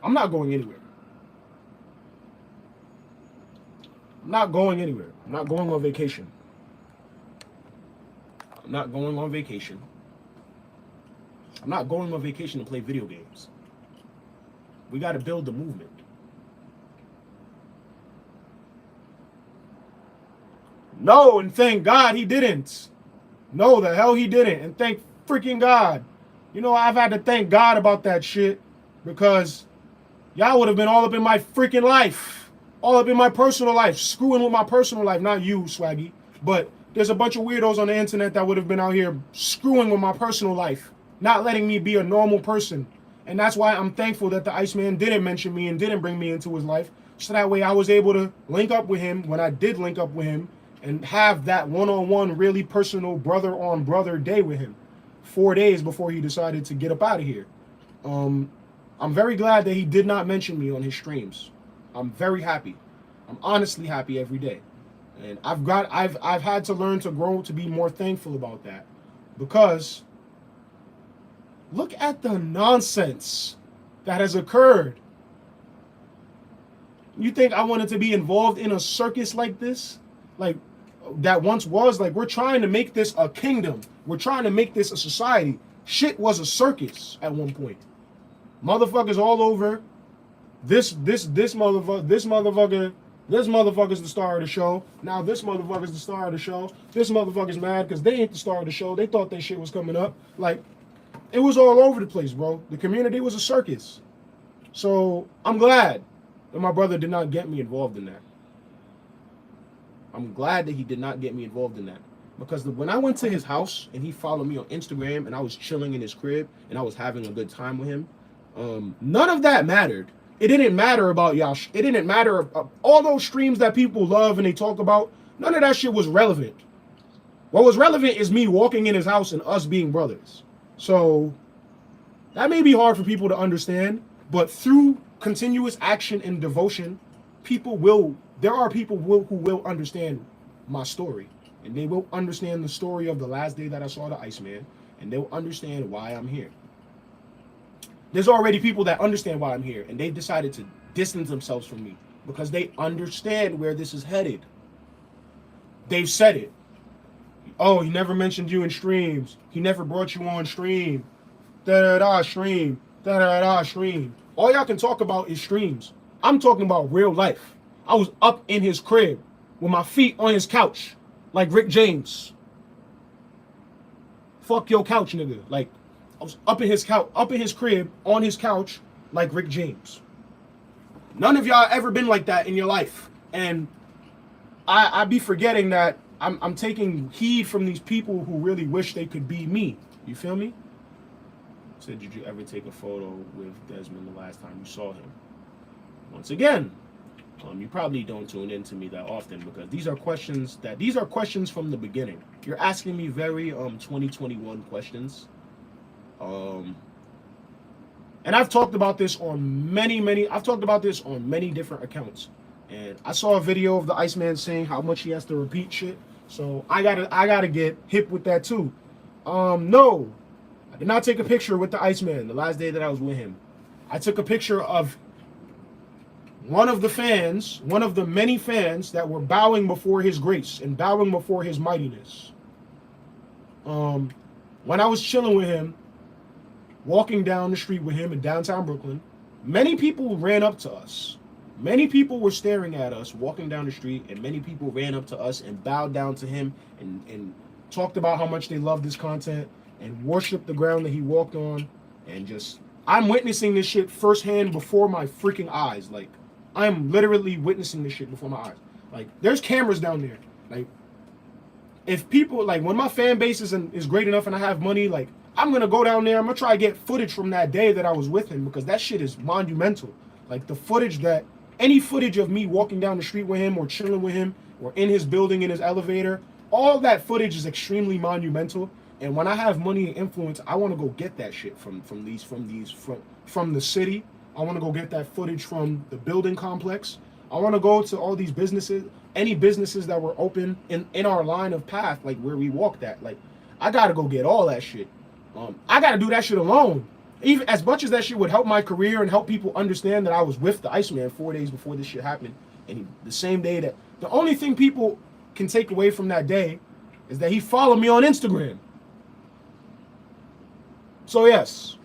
I'm not going anywhere. I'm not going anywhere. I'm not going on vacation. I'm not going on vacation. I'm not going on vacation to play video games. We got to build the movement. No, and thank God he didn't. No, the hell he didn't. And thank freaking God. You know, I've had to thank God about that shit because y'all would have been all up in my freaking life. All up in my personal life. Screwing with my personal life. Not you, Swaggy. But There's a bunch of weirdos on the internet that would have been out here screwing with my personal life, not letting me be a normal person. And that's why I'm thankful that the Iceman didn't mention me and didn't bring me into his life. So that way I was able to link up with him when I did link up with him and have that one-on-one, really personal brother-on-brother day with him 4 days before he decided to get up out of here. I'm very glad that he did not mention me on his streams. I'm very happy. I'm honestly happy every day. And I've had to learn to grow to be more thankful about that, because look at the nonsense that has occurred. You think I wanted to be involved in a circus like this? Like, that once was, like, we're trying to make this a kingdom. We're trying to make this a society. Shit was a circus at one point. Motherfuckers all over. This motherfucker's the star of the show. Now this motherfucker's the star of the show. This motherfucker's mad because they ain't the star of the show. They thought that shit was coming up. Like, it was all over the place, bro. The community was a circus. So I'm glad that my brother did not get me involved in that. I'm glad that he did not get me involved in that. Because when I went to his house and he followed me on Instagram and I was chilling in his crib and I was having a good time with him, none of that mattered. It didn't matter about y'all. It didn't matter. All those streams that people love and they talk about, none of that shit was relevant. What was relevant is me walking in his house and us being brothers. So that may be hard for people to understand, but through continuous action and devotion, there are people who will understand my story. And they will understand the story of the last day that I saw the Iceman, and they'll understand why I'm here. There's already people that understand why I'm here, and they've decided to distance themselves from me because they understand where this is headed. They've said it. Oh, he never mentioned you in streams. He never brought you on stream. Da-da-da stream. Da-da-da stream. All y'all can talk about is streams. I'm talking about real life. I was up in his crib with my feet on his couch like Rick James. Fuck your couch, nigga. Like, I was up in his crib, on his couch, like Rick James. None of y'all ever been like that in your life. And I be forgetting that I'm taking heed from these people who really wish they could be me. You feel me? Said, did you ever take a photo with Desmond the last time you saw him? Once again, you probably don't tune in to me that often because these are questions from the beginning. You're asking me very 2021 questions. And I've talked about this on many different accounts. And I saw a video of the Iceman saying how much he has to repeat shit. So I gotta get hip with that too. No, I did not take a picture with the Iceman the last day that I was with him. I took a picture of one of the many fans that were bowing before his grace and bowing before his mightiness. When I was chilling with him, walking down the street with him in downtown Brooklyn, many people ran up to us. Many people were staring at us walking down the street, and many people ran up to us and bowed down to him and talked about how much they loved his content and worshiped the ground that he walked on. And just, I'm witnessing this shit firsthand before my freaking eyes. Like, I'm literally witnessing this shit before my eyes. Like, there's cameras down there. Like, if people, like, when my fan base is great enough and I have money, like, I'm going to go down there. I'm going to try to get footage from that day that I was with him because that shit is monumental. Like, any footage of me walking down the street with him or chilling with him or in his building, in his elevator, all that footage is extremely monumental. And when I have money and influence, I want to go get that shit from the city. I want to go get that footage from the building complex. I want to go to all these businesses, any businesses that were open in our line of path, like where we walked at. Like, I got to go get all that shit. I got to do that shit alone. Even as much as that shit would help my career and help people understand that I was with the Iceman 4 days before this shit happened. And the same day that, the only thing people can take away from that day is that he followed me on Instagram. So yes,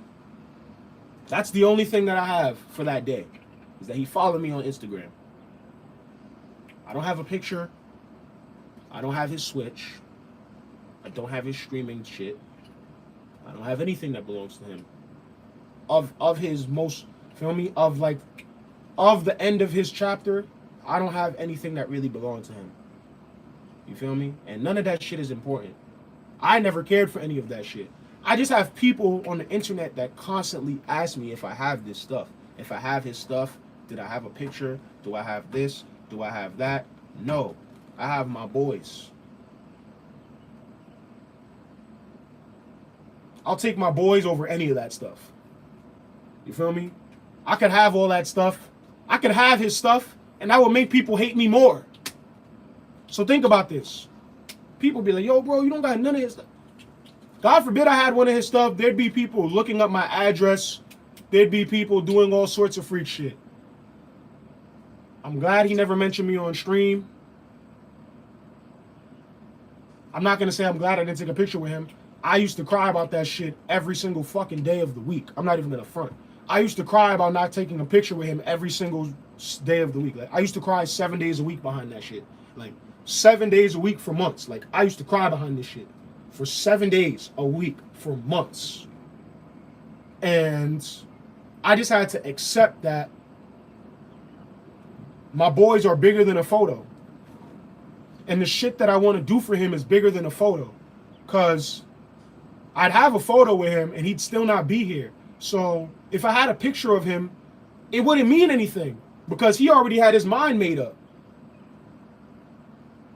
that's the only thing that I have for that day, is that he followed me on Instagram. I don't have a picture. I don't have his Switch. I don't have his streaming shit. I don't have anything that belongs to him. Of his most, feel me, of the end of his chapter, I don't have anything that really belonged to him. You feel me? And none of that shit is important. I never cared for any of that shit. I just have people on the internet that constantly ask me if I have this stuff. If I have his stuff, did I have a picture? Do I have this? Do I have that? No. I have my boys. I'll take my boys over any of that stuff. You feel me? I could have all that stuff. I could have his stuff, and that would make people hate me more. So think about this. People be like, yo, bro, you don't got none of his stuff. God forbid I had one of his stuff. There'd be people looking up my address. There'd be people doing all sorts of freak shit. I'm glad he never mentioned me on stream. I'm not going to say I'm glad I didn't take a picture with him. I used to cry about that shit every single fucking day of the week. I'm not even going to front. I used to cry about not taking a picture with him every single day of the week. Like, I used to cry 7 days a week behind that shit. Like, 7 days a week for months. Like, I used to cry behind this shit for 7 days a week for months. And I just had to accept that my boys are bigger than a photo. And the shit that I want to do for him is bigger than a photo. Because I'd have a photo with him and he'd still not be here. So if I had a picture of him, it wouldn't mean anything. Because he already had his mind made up.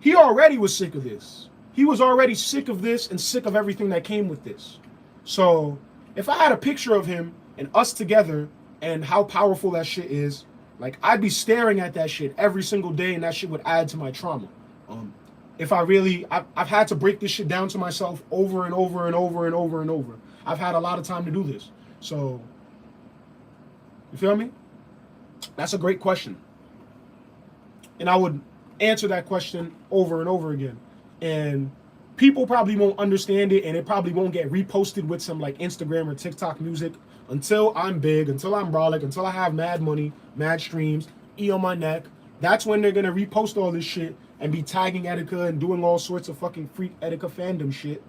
He already was sick of this. He was already sick of this and sick of everything that came with this. So if I had a picture of him and us together and how powerful that shit is, like, I'd be staring at that shit every single day and that shit would add to my trauma. If I really, I've had to break this shit down to myself over and over and over and over and over. I've had a lot of time to do this. So, you feel me? That's a great question. And I would answer that question over and over again. And people probably won't understand it, and it probably won't get reposted with some like Instagram or TikTok music until I'm big, until I'm brolic, until I have mad money, mad streams, E on my neck. That's when they're gonna repost all this shit and be tagging Etika and doing all sorts of fucking freak Etika fandom shit.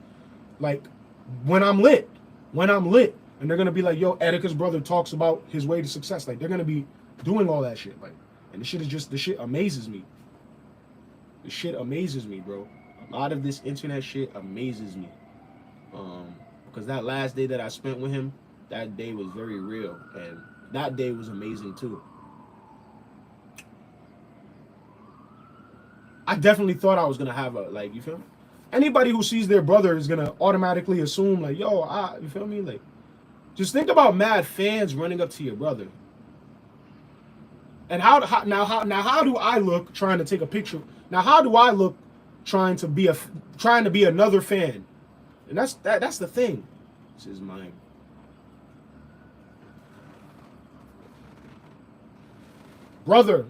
Like, when I'm lit. And they're gonna be like, yo, Etika's brother talks about his way to success. Like, they're gonna be doing all that shit. Like, and the shit amazes me. The shit amazes me, bro. A lot of this internet shit amazes me. Because that last day that I spent with him, that day was very real. And that day was amazing too. I definitely thought I was gonna have a, like, you feel me? Anybody who sees their brother is gonna automatically assume, like, yo, you feel me? Like, just think about mad fans running up to your brother. And how do I look trying to take a picture? Now, how do I look trying to be another fan? And that's the thing. This is mine. Brother.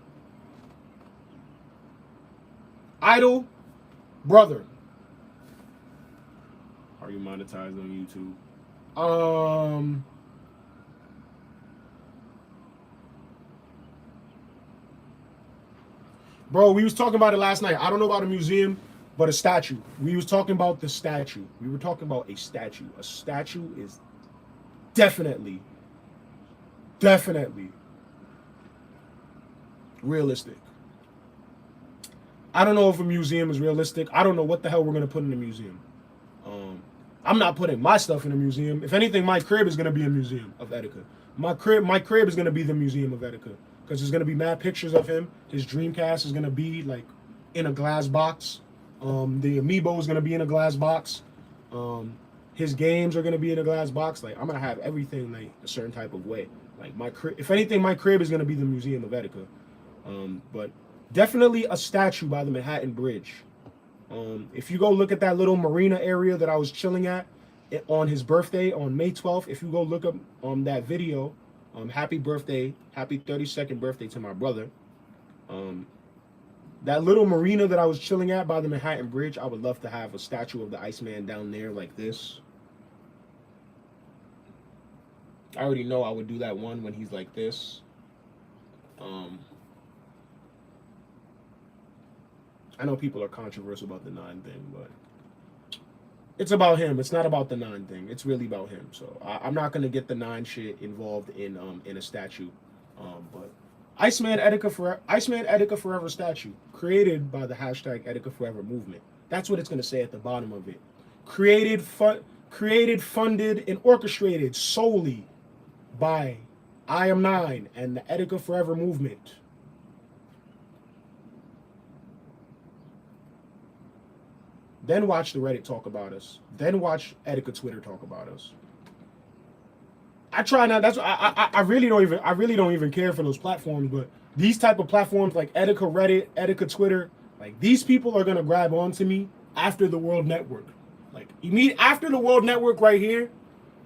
Idol, brother. Are you monetized on YouTube? Bro, we was talking about it last night. I don't know about a museum, but a statue. We was talking about the statue. We were talking about a statue. A statue is definitely realistic. I don't know if a museum is realistic. I don't know what the hell we're going to put in a museum. I'm not putting my stuff in a museum. If anything, my crib is going to be a museum of Etika. My crib is going to be the museum of Etika. Because there's going to be mad pictures of him. His Dreamcast is going to be, like, in a glass box. The Amiibo is going to be in a glass box. His games are going to be in a glass box. Like, I'm going to have everything, like, a certain type of way. Like, my crib, if anything, my crib is going to be the museum of Etika. But definitely a statue by the Manhattan Bridge. If you go look at that little marina area that I was chilling at on his birthday on May 12th, if you go look up that video, happy birthday, happy 32nd birthday to my brother. That little marina that I was chilling at by the Manhattan Bridge, I would love to have a statue of the Iceman down there like this. I already know I would do that one when he's like this. I know people are controversial about the 9 thing, but it's about him. It's not about the 9 thing. It's really about him. So I'm not gonna get the 9 shit involved in a statue. But Iceman Etika Forever statue created by the hashtag Etika Forever movement. That's what it's gonna say at the bottom of it. Created, funded, and orchestrated solely by iAM9 and the Etika Forever movement. Then watch the Reddit talk about us. Then watch Etika Twitter talk about us. I try not. That's I really don't even care for those platforms. But these type of platforms like Etika Reddit, Etika Twitter, like these people are gonna grab onto me after the World Network. Like after the World Network right here,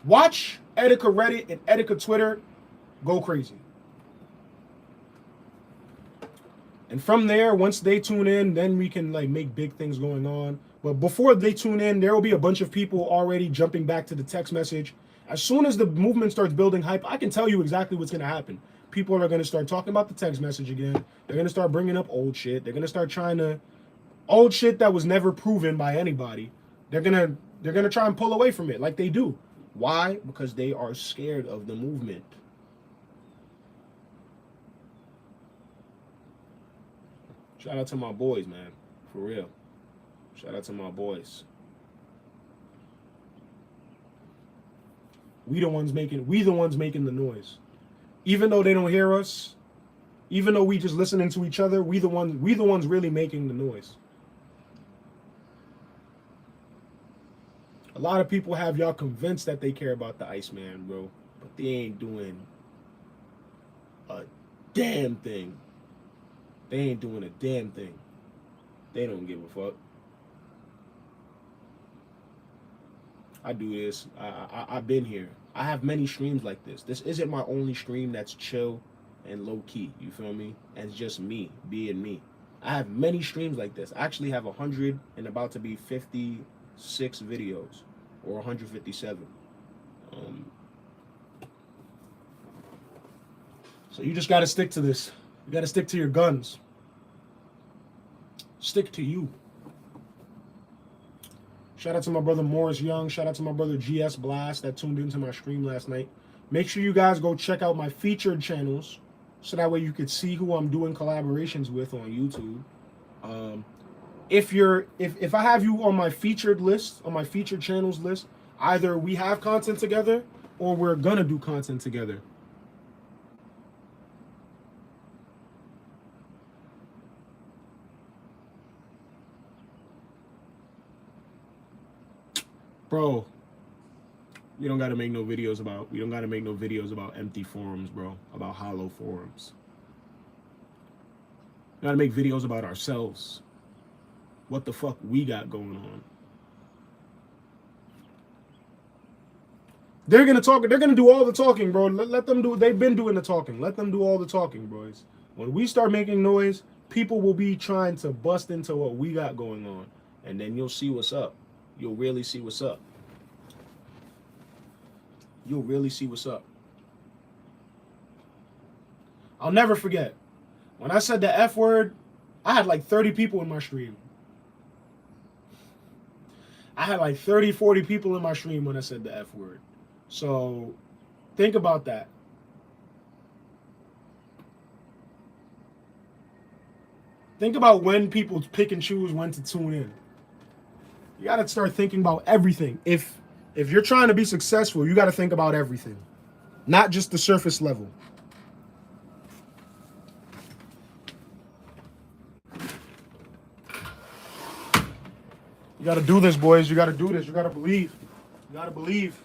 watch Etika Reddit and Etika Twitter go crazy. And from there, once they tune in, then we can like make big things going on. But before they tune in, there will be a bunch of people already jumping back to the text message. As soon as the movement starts building hype, I can tell you exactly what's going to happen. People are going to start talking about the text message again. They're going to start bringing up old shit. They're going to start trying to old shit that was never proven by anybody. They're going to try and pull away from it like they do. Why? Because they are scared of the movement. Shout out to my boys, man. For real. Shout out to my boys. We the ones making the noise. Even though they don't hear us, even though we just listening to each other, we the ones really making the noise. A lot of people have y'all convinced that they care about the Iceman, bro, but they ain't doing a damn thing. They ain't doing a damn thing. They don't give a fuck. I do this. I've been here. I have many streams like this. This isn't my only stream that's chill and low key. You feel me? And it's just me being me. I have many streams like this. I actually have 100 and about to be 56 videos or 157. So you just got to stick to this. You got to stick to your guns. Stick to you. Shout out to my brother Morris Young. Shout out to my brother GS Blast that tuned into my stream last night. Make sure you guys go check out my featured channels so that way you could see who I'm doing collaborations with on YouTube. If I have you on my featured list, on my featured channels list, either we have content together or we're gonna do content together. Bro, we don't gotta make no videos about empty forums, bro, about hollow forums. We gotta make videos about ourselves. What the fuck we got going on. They're gonna talk, they're gonna do all the talking, bro. Let them do, they've been doing the talking. Let them do all the talking, boys. When we start making noise, people will be trying to bust into what we got going on. And then you'll see what's up. You'll really see what's up. You'll really see what's up. I'll never forget. When I said the F word, I had like 30 people in my stream. I had like 30, 40 people in my stream when I said the F word. So think about that. Think about when people pick and choose when to tune in. You got to start thinking about everything. If you're trying to be successful, you got to think about everything, not just the surface level. You got to do this, boys. You got to do this. You got to believe. You got to believe.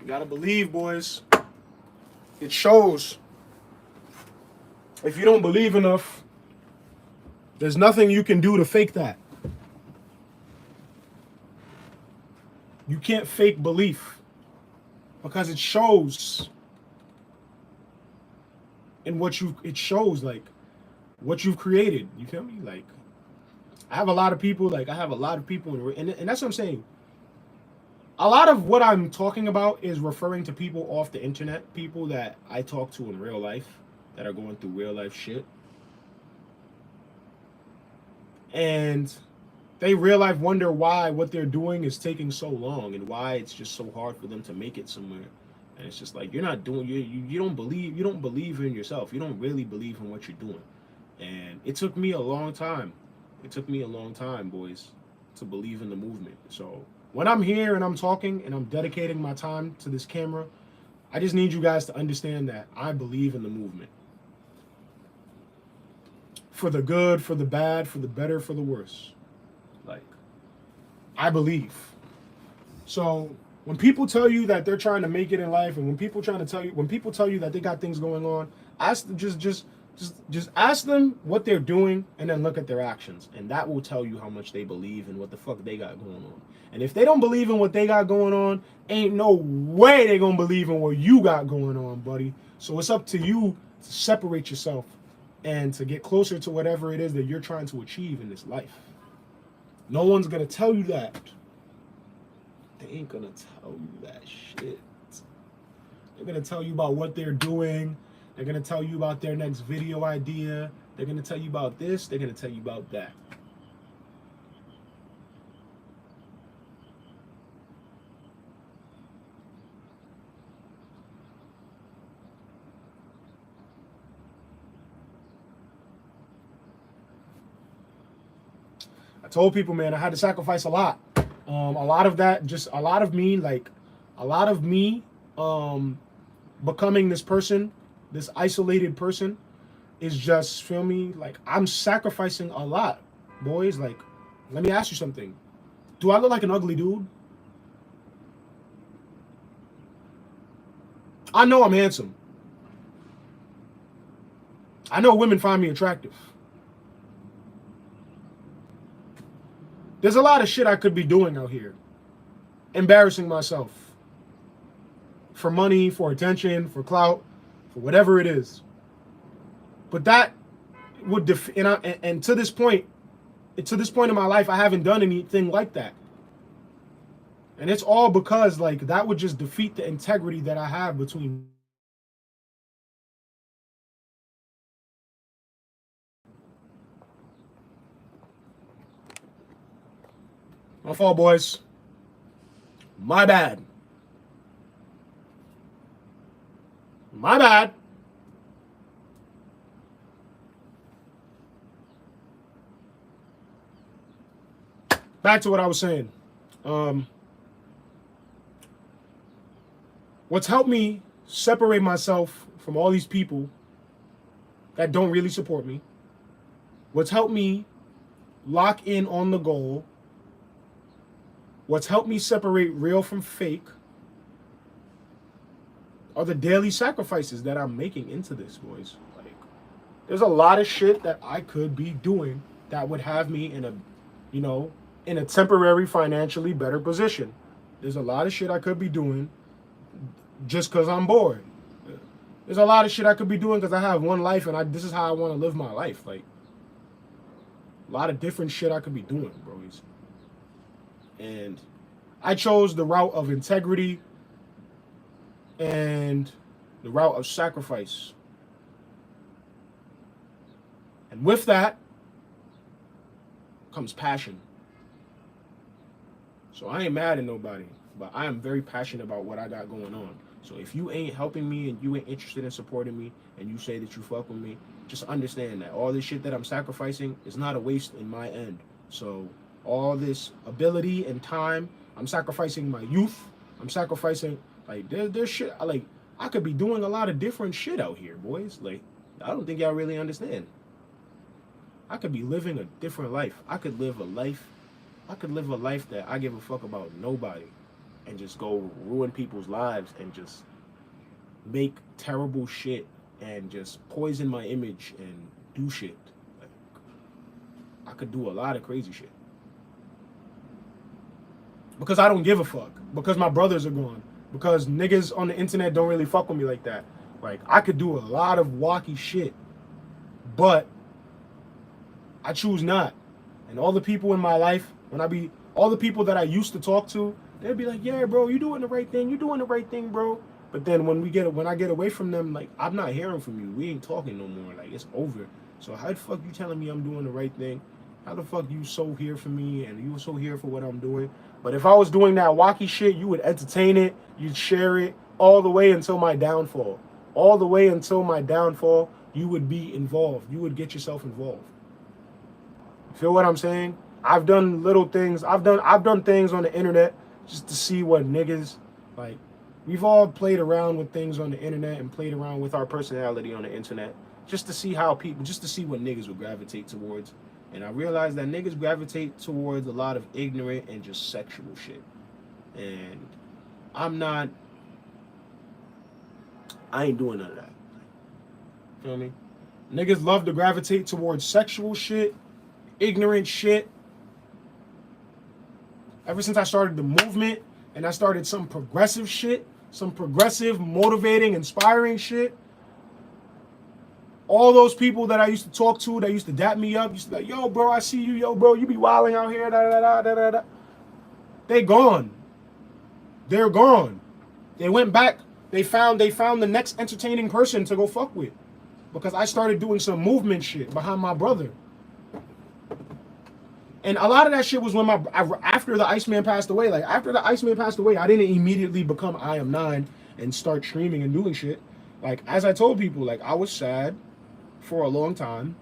You got to believe, boys. It shows. If you don't believe enough, there's nothing you can do to fake that. You can't fake belief because it shows in it shows like what you've created. You feel me? Like I have a lot of people and that's what I'm saying. A lot of what I'm talking about is referring to people off the internet, people that I talk to in real life that are going through real life shit. And they real life wonder why what they're doing is taking so long and why it's just so hard for them to make it somewhere. And it's just like you're not doing you don't believe in yourself. You don't really believe in what you're doing. And it took me a long time. It took me a long time, boys, to believe in the movement. So when I'm here and I'm talking and I'm dedicating my time to this camera, I just need you guys to understand that I believe in the movement. For the good, for the bad, for the better, for the worse. Like, I believe. So when people tell you that they're trying to make it in life, and when people tell you that they got things going on, ask them, just ask them what they're doing, and then look at their actions, and that will tell you how much they believe and what the fuck they got going on. And if they don't believe in what they got going on, ain't no way they gonna believe in what you got going on, buddy. So it's up to you to separate yourself and to get closer to whatever it is that you're trying to achieve in this life. No one's gonna tell you that. They ain't gonna tell you that shit. They're gonna tell you about what they're doing. They're gonna tell you about their next video idea. They're gonna tell you about this. They're gonna tell you about that. I told people, man, I had to sacrifice a lot. A lot of that, just a lot of me, becoming this person, this isolated person, is just, feel me, like, I'm sacrificing a lot, boys. Like, let me ask you something. Do I look like an ugly dude? I know I'm handsome. I know women find me attractive. There's a lot of shit I could be doing out here. Embarrassing myself. For money, for attention, for clout, for whatever it is. But that would and to this point in my life, I haven't done anything like that. And it's all because, like, that would just defeat the integrity that I have between. My fault, boys. My bad. My bad. Back to what I was saying. What's helped me separate myself from all these people that don't really support me, what's helped me lock in on the goal, what's helped me separate real from fake, are the daily sacrifices that I'm making into this, boys. Like, there's a lot of shit that I could be doing that would have me in a temporary financially better position. There's a lot of shit I could be doing just because I'm bored. There's a lot of shit I could be doing because I have one life and this is how I want to live my life. Like, a lot of different shit I could be doing, bros. And I chose the route of integrity and the route of sacrifice. And with that comes passion. So I ain't mad at nobody, but I am very passionate about what I got going on. So if you ain't helping me and you ain't interested in supporting me and you say that you fuck with me, just understand that all this shit that I'm sacrificing is not a waste in my end. So all this ability and time, I'm sacrificing my youth. I'm sacrificing, like, there's shit, like, I could be doing a lot of different shit out here, boys. Like, I don't think y'all really understand. I could be living a different life. I could live a life that I give a fuck about nobody and just go ruin people's lives and just make terrible shit and just poison my image and do shit. Like, I could do a lot of crazy shit. Because I don't give a fuck. Because my brothers are gone. Because niggas on the internet don't really fuck with me like that. Like, I could do a lot of wacky shit. But I choose not. And all the people in my life, all the people that I used to talk to, they'd be like, yeah, bro, you doing the right thing. You doing the right thing, bro. But then when I get away from them, like, I'm not hearing from you. We ain't talking no more. Like, it's over. So how the fuck you telling me I'm doing the right thing? How the fuck you so here for me and you so here for what I'm doing? But if I was doing that wacky shit, you would entertain it, you'd share it, all the way until my downfall. All the way until my downfall, you would be involved. You would get yourself involved. You feel what I'm saying? I've done little things. I've done things on the internet just to see what niggas like. We've all played around with things on the internet and played around with our personality on the internet just to see how people, just to see what niggas would gravitate towards. And I realized that niggas gravitate towards a lot of ignorant and just sexual shit. And I ain't doing none of that. Feel me? Niggas love to gravitate towards sexual shit, ignorant shit. Ever since I started the movement and I started some progressive shit, some progressive, motivating, inspiring shit, all those people that I used to talk to, that used to dap me up, used to be like, yo, bro, I see you, yo, bro, you be wilding out here, da da da da da da. They gone. They're gone. They went back. They found the next entertaining person to go fuck with, because I started doing some movement shit behind my brother. And a lot of that shit was when after the Iceman passed away. Like, after the Iceman passed away, I didn't immediately become iAM9 and start streaming and doing shit. Like, as I told people, like, I was sad for a long time,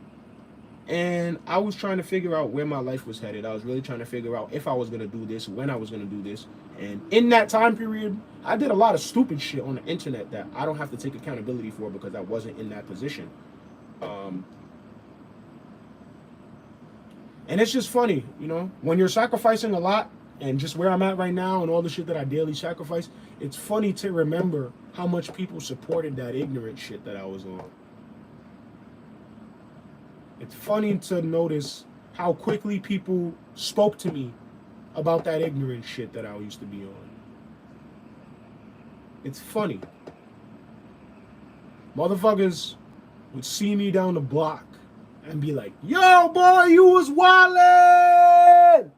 and I was trying to figure out where my life was headed. I was really trying to figure out if I was gonna do this, when I was gonna do this. And in that time period, I did a lot of stupid shit on the internet that I don't have to take accountability for because I wasn't in that position. And it's just funny, you know, when you're sacrificing a lot, and just where I'm at right now and all the shit that I daily sacrifice, it's funny to remember how much people supported that ignorant shit that I was on. It's funny to notice how quickly people spoke to me about that ignorant shit that I used to be on. It's funny. Motherfuckers would see me down the block and be like, yo, boy, you was wildin'.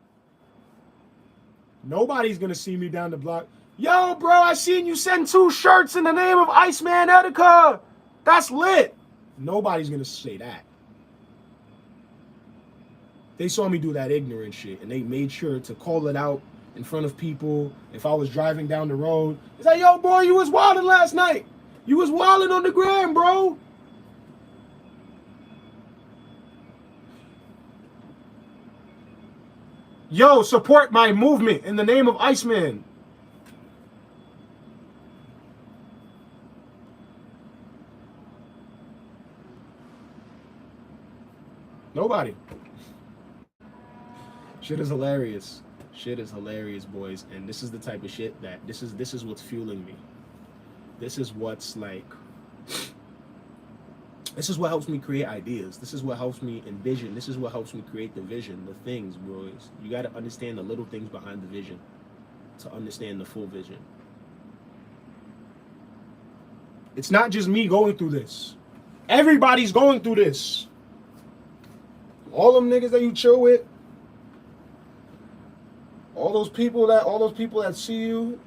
Nobody's gonna see me down the block. Yo, bro, I seen you send 2 shirts in the name of Iceman Etika. That's lit. Nobody's gonna say that. They saw me do that ignorant shit, and they made sure to call it out in front of people. If I was driving down the road, it's like, yo, boy, you was wildin' last night. You was wildin' on the gram, bro. Yo, support my movement in the name of Iceman. Nobody. Shit is hilarious. Shit is hilarious, boys. And this is the type of shit that this is what's fueling me. This is what's like, this is what helps me create ideas. This is what helps me envision. This is what helps me create the vision, the things, boys. You got to understand the little things behind the vision to understand the full vision. It's not just me going through this. Everybody's going through this. All them niggas that you chill with, all those people that see you.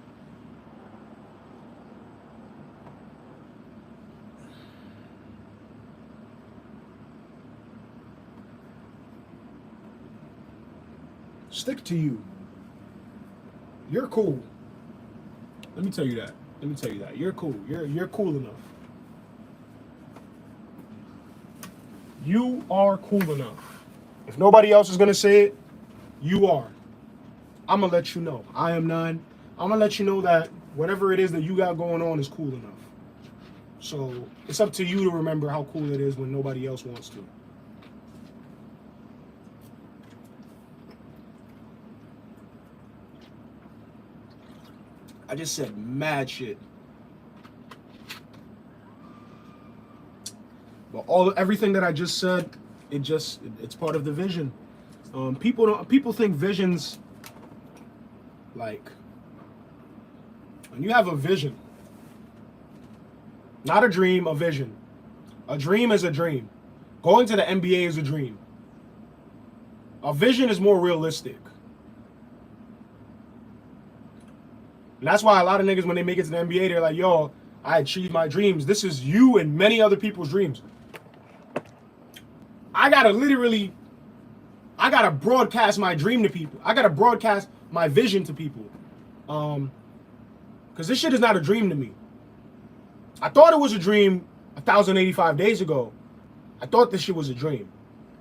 Stick to you. You're cool. Let me tell you that. Let me tell you that. You're cool. You're cool enough. You are cool enough. If nobody else is gonna say it, you are. I'm gonna let you know. iAM9. I'm gonna let you know that whatever it is that you got going on is cool enough. So it's up to you to remember how cool it is when nobody else wants to. I just said mad shit. But everything that I just said, it's part of the vision. People think visions, like, when you have a vision, not a dream, a vision. A dream is a dream. Going to the NBA is a dream. A vision is more realistic. And that's why a lot of niggas, when they make it to the NBA, they're like, yo, I achieved my dreams. This is you and many other people's dreams. I gotta broadcast my dream to people. I gotta broadcast my vision to people. Because this shit is not a dream to me. I thought it was a dream 1,085 days ago. I thought this shit was a dream.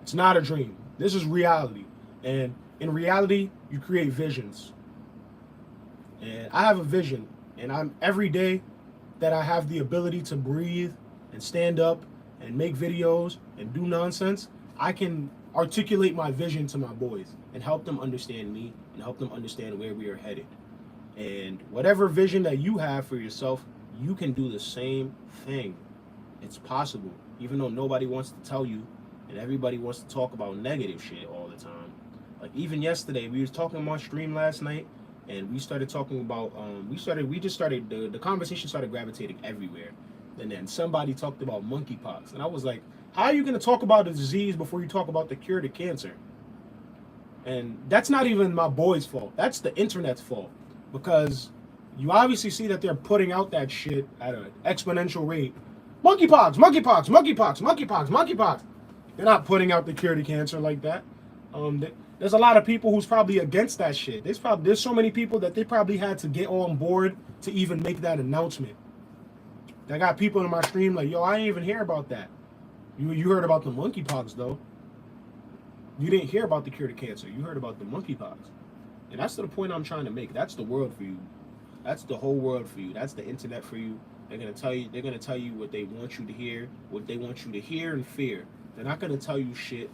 It's not a dream. This is reality. And in reality, you create visions. And I have a vision. And I'm every day that I have the ability to breathe and stand up and make videos and do nonsense, I can articulate my vision to my boys and help them understand me and help them understand where we are headed. And whatever vision that you have for yourself, you can do the same thing. It's possible, even though nobody wants to tell you and everybody wants to talk about negative shit all the time. Like even yesterday, we was talking on my stream last night, and we started talking about the conversation started gravitating everywhere. And then somebody talked about monkeypox, and I was like, how are you going to talk about a disease before you talk about the cure to cancer? And that's not even my boys' fault. That's the internet's fault, because you obviously see that they're putting out that shit at an exponential rate. Monkeypox, monkeypox, monkeypox, monkeypox, monkeypox. They're not putting out the cure to cancer like that. There's a lot of people who's probably against that shit. There's so many people that they probably had to get on board to even make that announcement. I got people in my stream like, yo, I ain't even hear about that. You heard about the monkeypox though. You didn't hear about the cure to cancer. You heard about the monkeypox. And that's the point I'm trying to make. That's the world for you. That's the whole world for you. That's the internet for you. They're gonna tell you what they want you to hear, what they want you to hear and fear. They're not gonna tell you shit.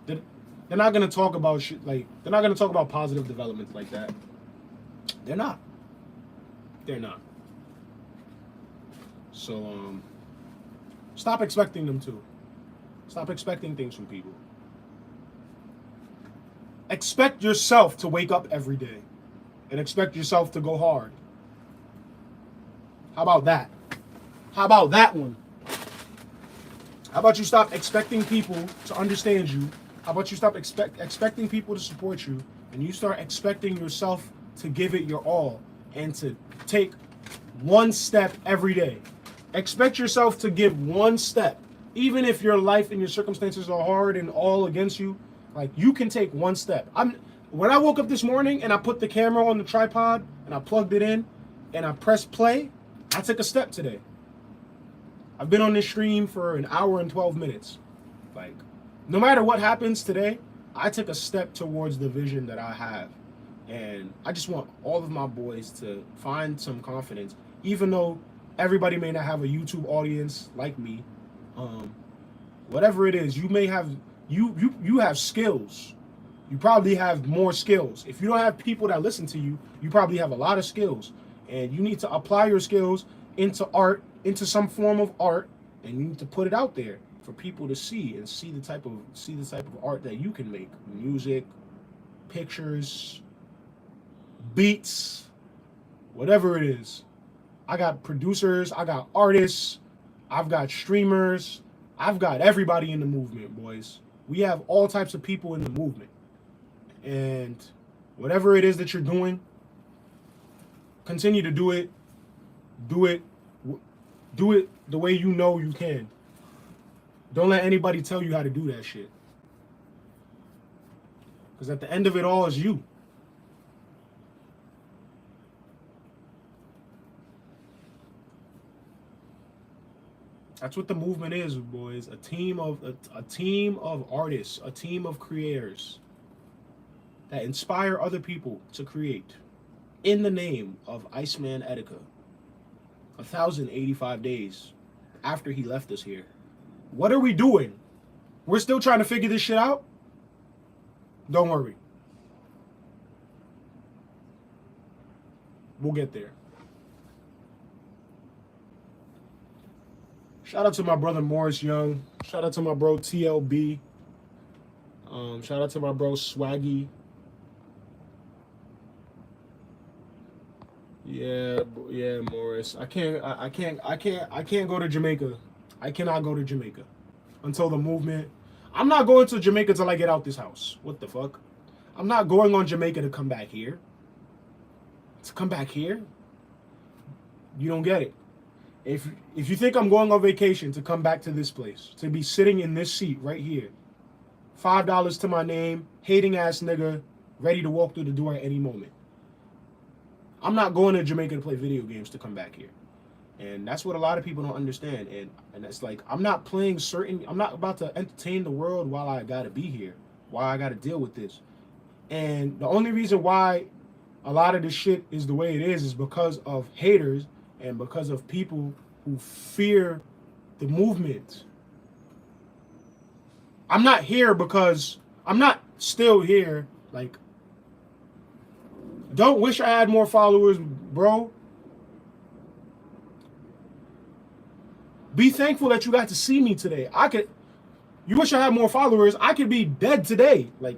They're not gonna talk about shit like they're not gonna talk about positive developments like that. They're not. They're not. So stop expecting them to. Stop expecting things from people. Expect yourself to wake up every day and expect yourself to go hard. How about that? How about that one? How about you stop expecting people to understand you? How about you stop expecting people to support you, and you start expecting yourself to give it your all and to take one step every day. Expect yourself to give one step. Even if your life and your circumstances are hard and all against you, like you can take one step. When I woke up this morning and I put the camera on the tripod and I plugged it in and I pressed play, I took a step today. I've been on this stream for an hour and 12 minutes. Like, no matter what happens today, I took a step towards the vision that I have. And I just want all of my boys to find some confidence, even though everybody may not have a YouTube audience like me. Whatever it is, you may have, you have skills. You probably have more skills. If you don't have people that listen to you, you probably have a lot of skills. And you need to apply your skills into art, into some form of art, and you need to put it out there for people to see and see the type of art that you can make. Music, pictures, beats, whatever it is. I got producers, I got artists, I've got streamers, I've got everybody in the movement, boys. We have all types of people in the movement. And whatever it is that you're doing, continue to do it. Do it the way you know you can. Don't let anybody tell you how to do that shit. Because at the end of it all is you. That's what the movement is, boys. A team of artists, a team of creators that inspire other people to create in the name of Iceman Etika. 1,085 days after he left us here. What are we doing? We're still trying to figure this shit out? Don't worry. We'll get there. Shout out to my brother Morris Young. Shout out to my bro TLB. Shout out to my bro Swaggy. Yeah, Morris. I can't go to Jamaica. I cannot go to Jamaica until the movement. I'm not going to Jamaica till I get out this house. What the fuck? I'm not going on Jamaica to come back here. To come back here? You don't get it. If you think I'm going on vacation to come back to this place, to be sitting in this seat right here, $5 to my name, hating ass nigga, ready to walk through the door at any moment. I'm not going to Jamaica to play video games to come back here. And that's what a lot of people don't understand. And it's like, I'm not about to entertain the world while I gotta be here, while I gotta deal with this. And the only reason why a lot of this shit is the way it is because of haters and because of people who fear the movement. I'm not here because I'm not still here. Like, don't wish I had more followers, bro. Be thankful that you got to see me today. You wish I had more followers. I could be dead today. Like,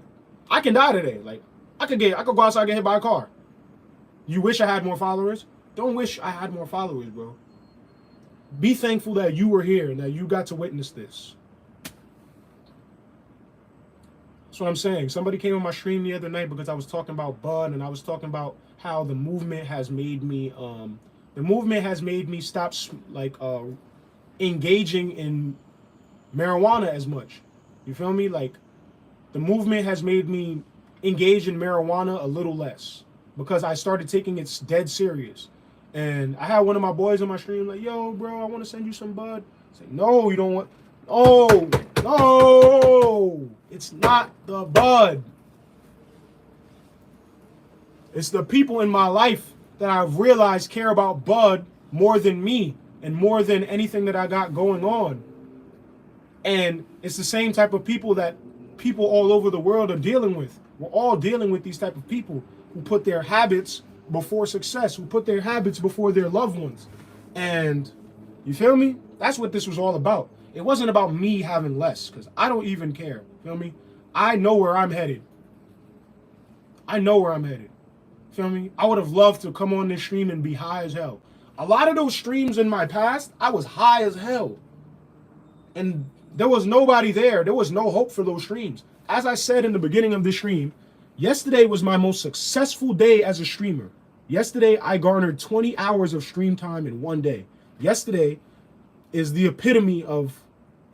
I can die today. Like, I could go outside and get hit by a car. You wish I had more followers? Don't wish I had more followers, bro. Be thankful that you were here and that you got to witness this. That's what I'm saying. Somebody came on my stream the other night because I was talking about Bud, and I was talking about how the movement has made me stop engaging in marijuana as much. You feel me? Like, the movement has made me engage in marijuana a little less because I started taking it dead serious. And I had one of my boys on my stream like, yo, bro, I want to send you some bud. I said, no, you don't want. Oh, no, it's not the bud. It's the people in my life that I've realized care about bud more than me and more than anything that I got going on. And it's the same type of people that people all over the world are dealing with. We're all dealing with these type of people who put their habits before success, who put their habits before their loved ones. And you feel me? That's what this was all about. It wasn't about me having less, because I don't even care. Feel me? I know where I'm headed. I know where I'm headed. Feel me? I would have loved to come on this stream and be high as hell. A lot of those streams in my past, I was high as hell. And there was nobody there. There was no hope for those streams. As I said in the beginning of this stream, yesterday was my most successful day as a streamer. Yesterday, I garnered 20 hours of stream time in one day. Yesterday is the epitome of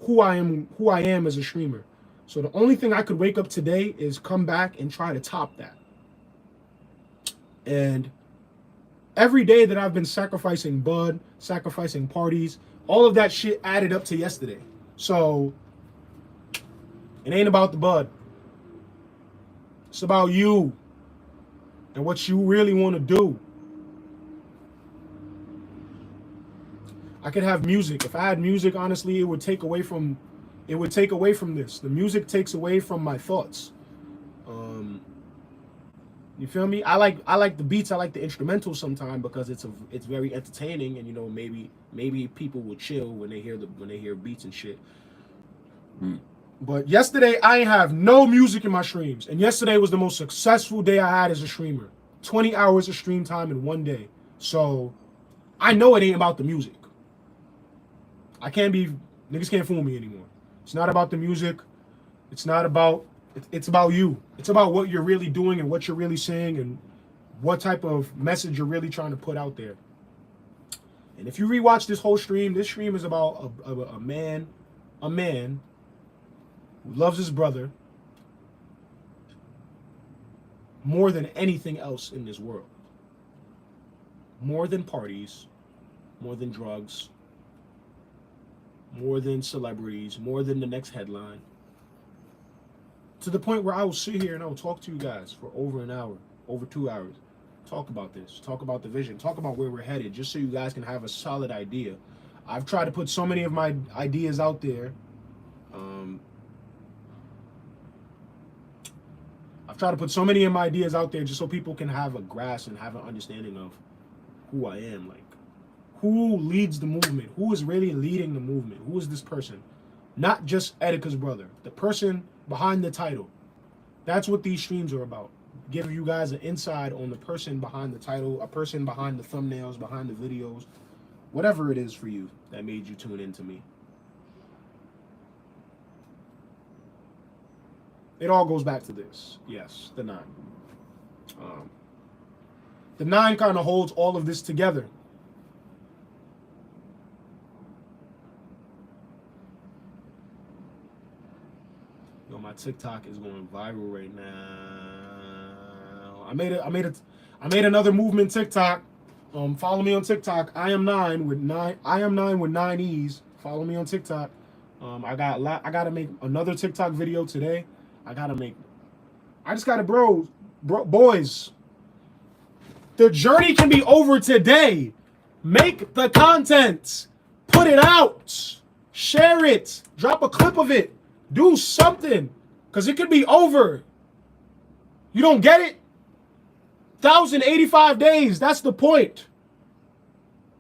who I am as a streamer. So the only thing I could wake up today is come back and try to top that. And every day that I've been sacrificing bud, sacrificing parties, all of that shit added up to yesterday. So it ain't about the bud. It's about you and what you really want to do. I could have music. If I had music, honestly, it would take away from this. The music takes away from my thoughts. You feel me? I like the beats. I like the instrumentals sometimes because it's very entertaining, and you know, maybe people will chill when they hear beats and shit. But yesterday I ain't have no music in my streams, and yesterday was the most successful day I had as a streamer. 20 hours of stream time in one day. So I know it ain't about the music. Niggas can't fool me anymore. It's not about the music. It's about you. It's about what you're really doing and what you're really saying and what type of message you're really trying to put out there. And if you rewatch this whole stream, this stream is about a man who loves his brother more than anything else in this world. More than parties, more than drugs, more than celebrities, more than the next headline. To the point where I will sit here and I will talk to you guys for over an hour, over 2 hours. Talk about this, talk about the vision, talk about where we're headed, just so you guys can have a solid idea. I've tried to put so many of my ideas out there. Just so people can have a grasp and have an understanding of who I am. Like, who leads the movement? Who is really leading the movement? Who is this person? Not just Etika's brother, the person behind the title. That's what these streams are about. Give you guys an insight on the person behind the title, a person behind the thumbnails, behind the videos, whatever it is for you that made you tune into me. It all goes back to this. Yes, the 9. The 9 kind of holds all of this together. Yo, my TikTok is going viral right now. I made another movement TikTok. Follow me on TikTok. iAM9 with 9 E's. Follow me on TikTok. I gotta make another TikTok video today. I just gotta, boys. The journey can be over today. Make the content. Put it out. Share it. Drop a clip of it. Do something. Because it could be over. You don't get it? 1,085 days. That's the point.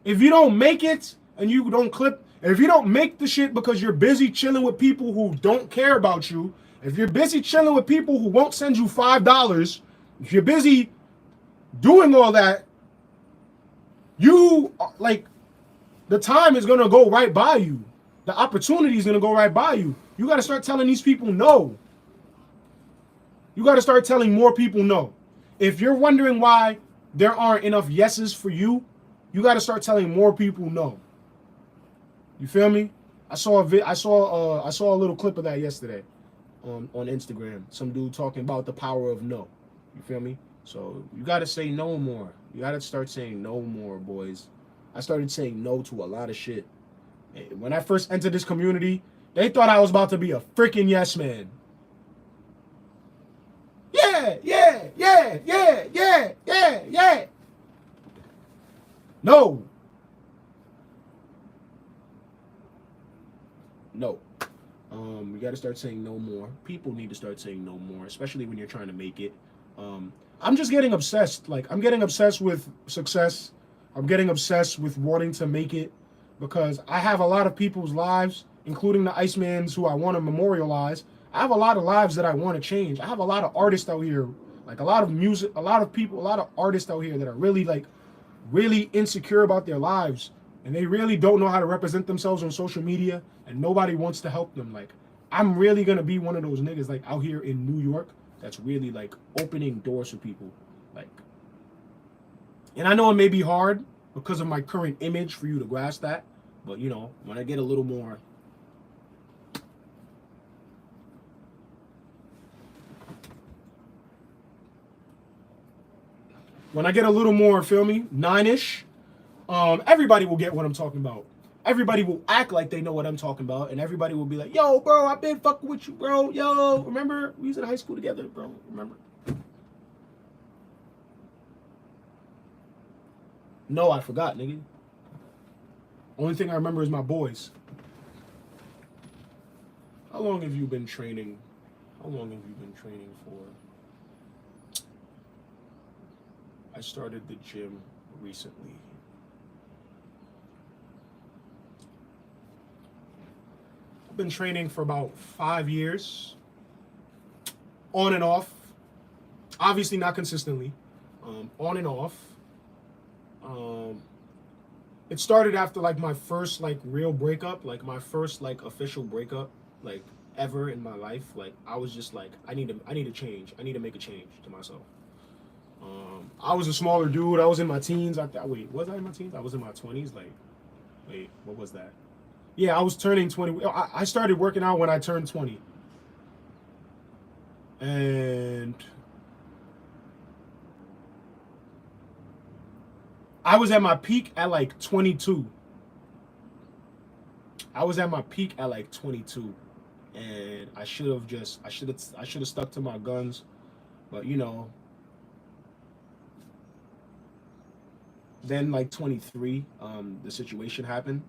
If you don't make it and you don't clip, if you don't make the shit because you're busy chilling with people who don't care about you, if you're busy chilling with people who won't send you $5, if you're busy doing all that, the time is gonna go right by you. The opportunity is gonna go right by you. You gotta start telling these people no. You gotta start telling more people no. If you're wondering why there aren't enough yeses for you, you gotta start telling more people no. You feel me? I saw a little clip of that yesterday on Instagram. Some dude talking about the power of no. You feel me? So you gotta say no more. You gotta start saying no more, boys. I started saying no to a lot of shit. When I first entered this community, they thought I was about to be a freaking yes man. Yeah. No. You got to start saying no more. People need to start saying no more, especially when you're trying to make it. I'm just getting obsessed. Like, I'm getting obsessed with success. I'm getting obsessed with wanting to make it because I have a lot of people's lives, including the Icemans who I want to memorialize. I have a lot of lives that I want to change. I have a lot of artists out here, like a lot of music, a lot of people, a lot of artists out here that are really insecure about their lives. And they really don't know how to represent themselves on social media, and nobody wants to help them. Like, I'm really going to be one of those niggas, like, out here in New York that's really, like, opening doors for people. Like, and I know it may be hard because of my current image for you to grasp that, but, you know, when I get a little more... When I get a little more, feel me, 9-ish, everybody will get what I'm talking about. Everybody will act like they know what I'm talking about, and everybody will be like, yo, bro, I've been fucking with you, bro. Yo, remember? We was in high school together, bro. Remember? No, I forgot, nigga. Only thing I remember is my boys. How long have you been training? How long have you been training for? I started the gym recently. I've been training for about 5 years, on and off. Obviously not consistently, on and off. It started after like my first like real breakup, like my first like official breakup, like ever in my life. Like I was just like, I need to change. I need to make a change to myself. I was a smaller dude. I was in my teens. Wait, was I in my teens? I was in my 20s. Like, wait, what was that? Yeah, I was turning 20. I started working out when I turned 20. And I was at my peak at like 22. I was at my peak at like 22. And I should have stuck to my guns. But, you know, then like 23, the situation happened.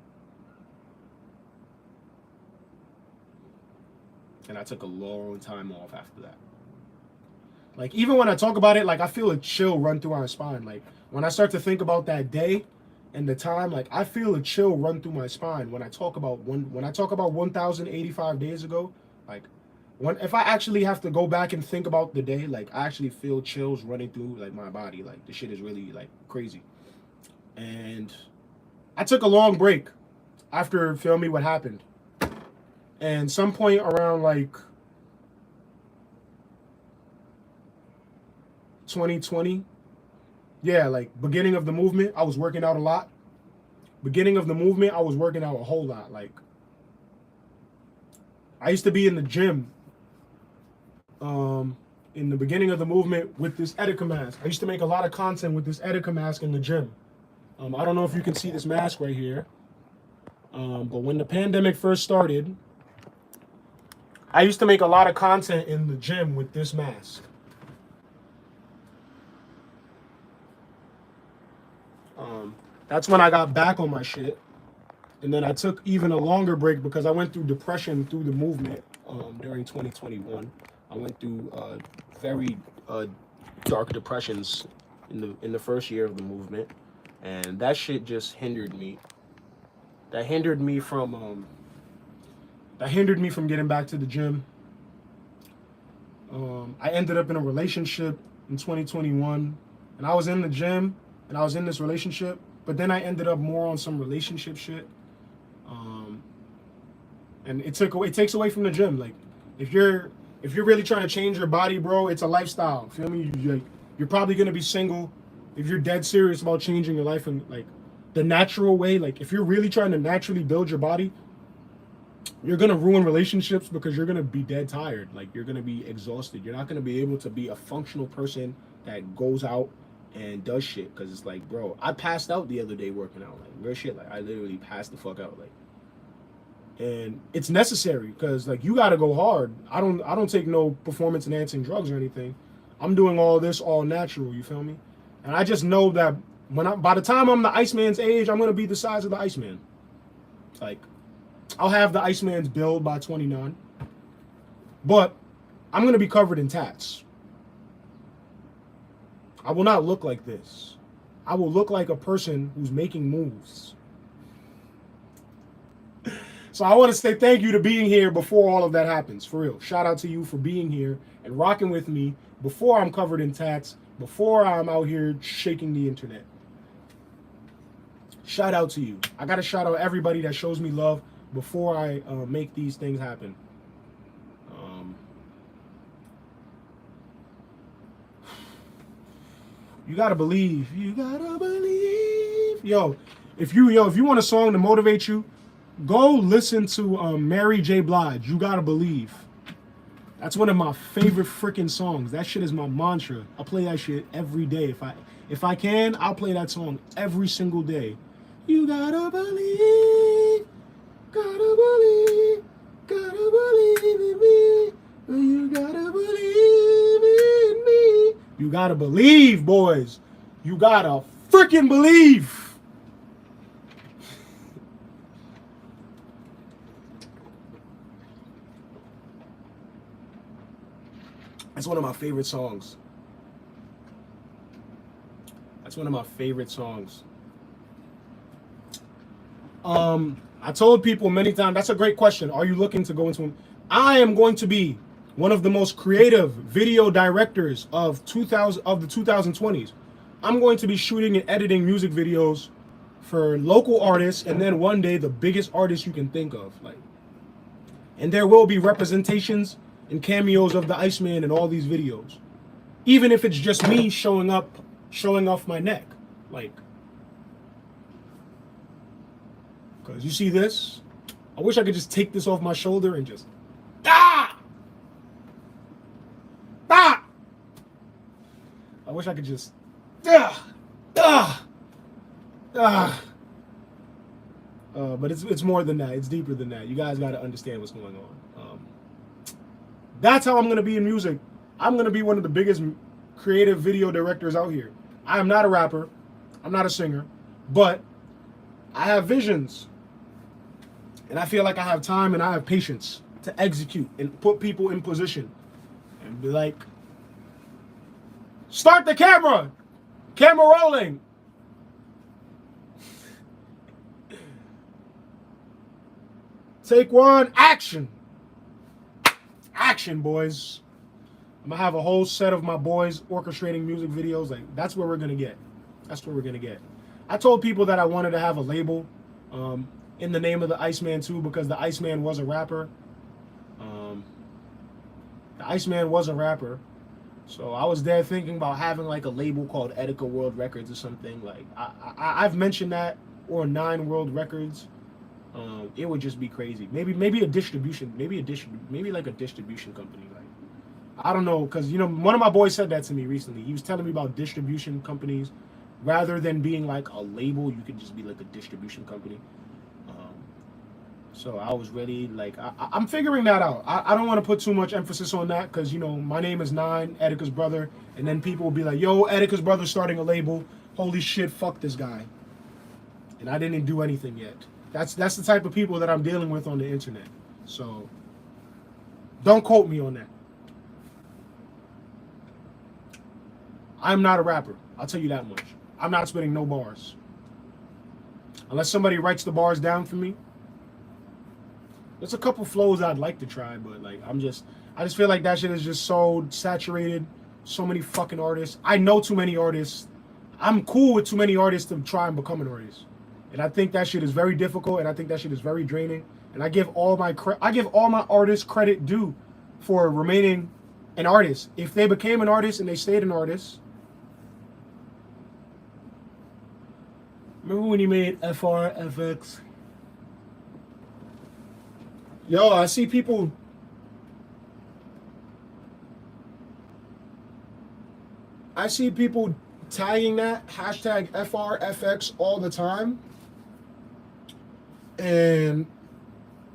And I took a long time off after that. Like, even when I talk about it, like, I feel a chill run through my spine. Like, when I start to think about that day and the time, like, I feel a chill run through my spine when I talk about 1,085 days ago. Like, if I actually have to go back and think about the day, like, I actually feel chills running through, like, my body. Like, the shit is really, like, crazy. And I took a long break after, feel me, what happened. And some point around, like, 2020, yeah, like, beginning of the movement, I was working out a lot. Beginning of the movement, I was working out a whole lot. Like, I used to be in the gym in the beginning of the movement with this Etika mask. I used to make a lot of content with this Etika mask in the gym. I don't know if you can see this mask right here, but when the pandemic first started, I used to make a lot of content in the gym with this mask. That's when I got back on my shit. And then I took even a longer break because I went through depression through the movement during 2021. I went through very dark depressions in the first year of the movement, and that shit just hindered me. That hindered me from getting back to the gym. I ended up in a relationship in 2021, and I was in the gym and I was in this relationship, but then I ended up more on some relationship shit. And it takes away from the gym. Like if you're really trying to change your body, bro, it's a lifestyle. Feel me? You're probably gonna be single if you're dead serious about changing your life in like the natural way. Like if you're really trying to naturally build your body, you're gonna ruin relationships because you're gonna be dead tired. Like you're gonna be exhausted. You're not gonna be able to be a functional person that goes out and does shit. Cause it's like, bro, I passed out the other day working out. Like real shit. Like I literally passed the fuck out. Like, and it's necessary because like you gotta go hard. I don't take no performance enhancing drugs or anything. I'm doing all this all natural. You feel me? And I just know that by the time I'm the Iceman's age, I'm gonna be the size of the Iceman. Like I'll have the Iceman's build by 29, but I'm gonna be covered in tats. I will not look like this. I will look like a person who's making moves. So I want to say thank you to being here before all of that happens. For real. Shout out to you for being here and rocking with me before I'm covered in tats, before I'm out here shaking the internet. Shout out to you. I got to shout out everybody that shows me love before I make these things happen. You got to believe. You got to believe. Yo, if you want a song to motivate you, go listen to Mary J. Blige. You gotta believe. That's one of my favorite freaking songs. That shit is my mantra. I play that shit every day. If I can, I'll play that song every single day. You gotta believe, gotta believe in me. You gotta believe in me. You gotta believe, boys. You gotta freaking believe. That's one of my favorite songs. That's one of my favorite songs. I told people many times, that's a great question. Are you looking to go into I am going to be one of the most creative video directors of the 2020s. I'm going to be shooting and editing music videos for local artists and then one day the biggest artists you can think of. Like, and there will be representations and cameos of the Iceman in all these videos. Even if it's just me showing off my neck. Like, because you see this? I wish I could just take this off my shoulder and just, ah! Ah! I wish I could just, ah! Ah! Ah! But it's more than that. It's deeper than that. You guys got to understand what's going on. That's how I'm going to be in music. I'm going to be one of the biggest creative video directors out here. I am not a rapper. I'm not a singer. But I have visions. And I feel like I have time and I have patience to execute and put people in position. And be like, start the camera. Camera rolling. Take one, action. Action, boys. I'm gonna have a whole set of my boys orchestrating music videos. Like, that's where we're gonna get. That's where we're gonna get. I told people that I wanted to have a label in the name of the Iceman too, because the Iceman was a rapper. The Iceman was a rapper. So I was there thinking about having like a label called Etika World Records or something. Like I've mentioned that, or 9 World Records. It would just be crazy. Maybe a distribution, maybe like a distribution company. Like, I don't know, because one of my boys said that to me recently. He was telling me about distribution companies rather than being like a label, you can just be like a distribution company. So I was really like, I'm figuring that out. I don't want to put too much emphasis on that because, you know, my name is Nine, Etika's brother. And then people will be like, yo, Etika's brother starting a label. Holy shit, fuck this guy. And I didn't do anything yet. That's the type of people that I'm dealing with on the internet. So don't quote me on that. I'm not a rapper. I'll tell you that much. I'm not spitting no bars. Unless somebody writes the bars down for me. There's a couple flows I'd like to try, but like I just feel like that shit is just so saturated. So many fucking artists. I know too many artists. I'm cool with too many artists to try and become an artist. And I think that shit is very difficult, and I think that shit is very draining. And I give all my artists credit due for remaining an artist. If they became an artist and they stayed an artist. Remember when he made FRFX? Yo, I see people. Tagging that hashtag FRFX all the time. And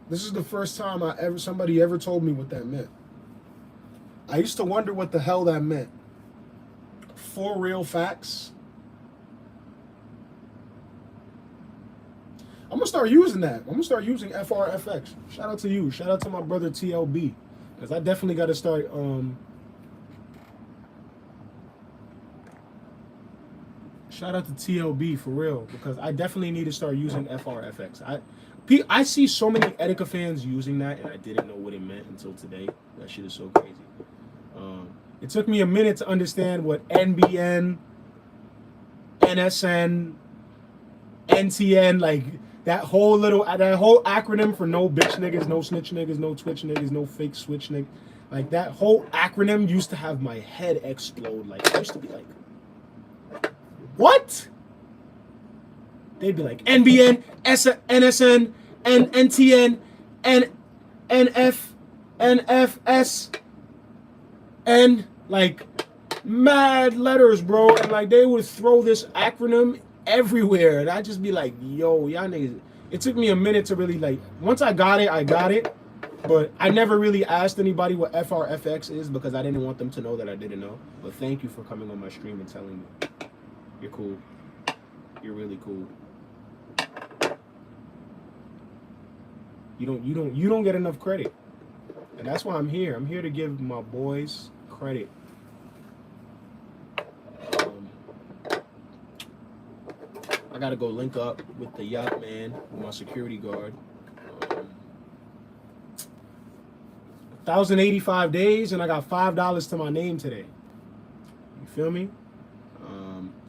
this is the first time somebody ever told me what that meant. I used to wonder what the hell that meant. For real facts. I'm gonna start using that. I'm gonna start using FRFX. Shout out to you. Shout out to my brother TLB. Because I definitely gotta start shout out to TLB for real. Because I definitely need to start using FRFX. I see so many Etika fans using that, and I didn't know what it meant until today. That shit is so crazy. It took me a minute to understand what NBN, NSN, NTN, like that whole acronym for no bitch niggas, no snitch niggas, no twitch niggas, no fake switch niggas. Like that whole acronym used to have my head explode. Like I used to be like, what? They'd be like NBN, NSN, NTN, NF, NFS, and like mad letters, bro. And like they would throw this acronym everywhere, and I'd just be like, yo, y'all niggas. It took me a minute to really like, once I got it, but I never really asked anybody what FRFX is because I didn't want them to know that I didn't know. But thank you for coming on my stream and telling me. You're cool. You're really cool. You don't get enough credit. And that's why I'm here. I'm here to give my boys credit. I gotta go link up with the yacht man, with my security guard. 1,085 days, and I got $5 to my name today. You feel me?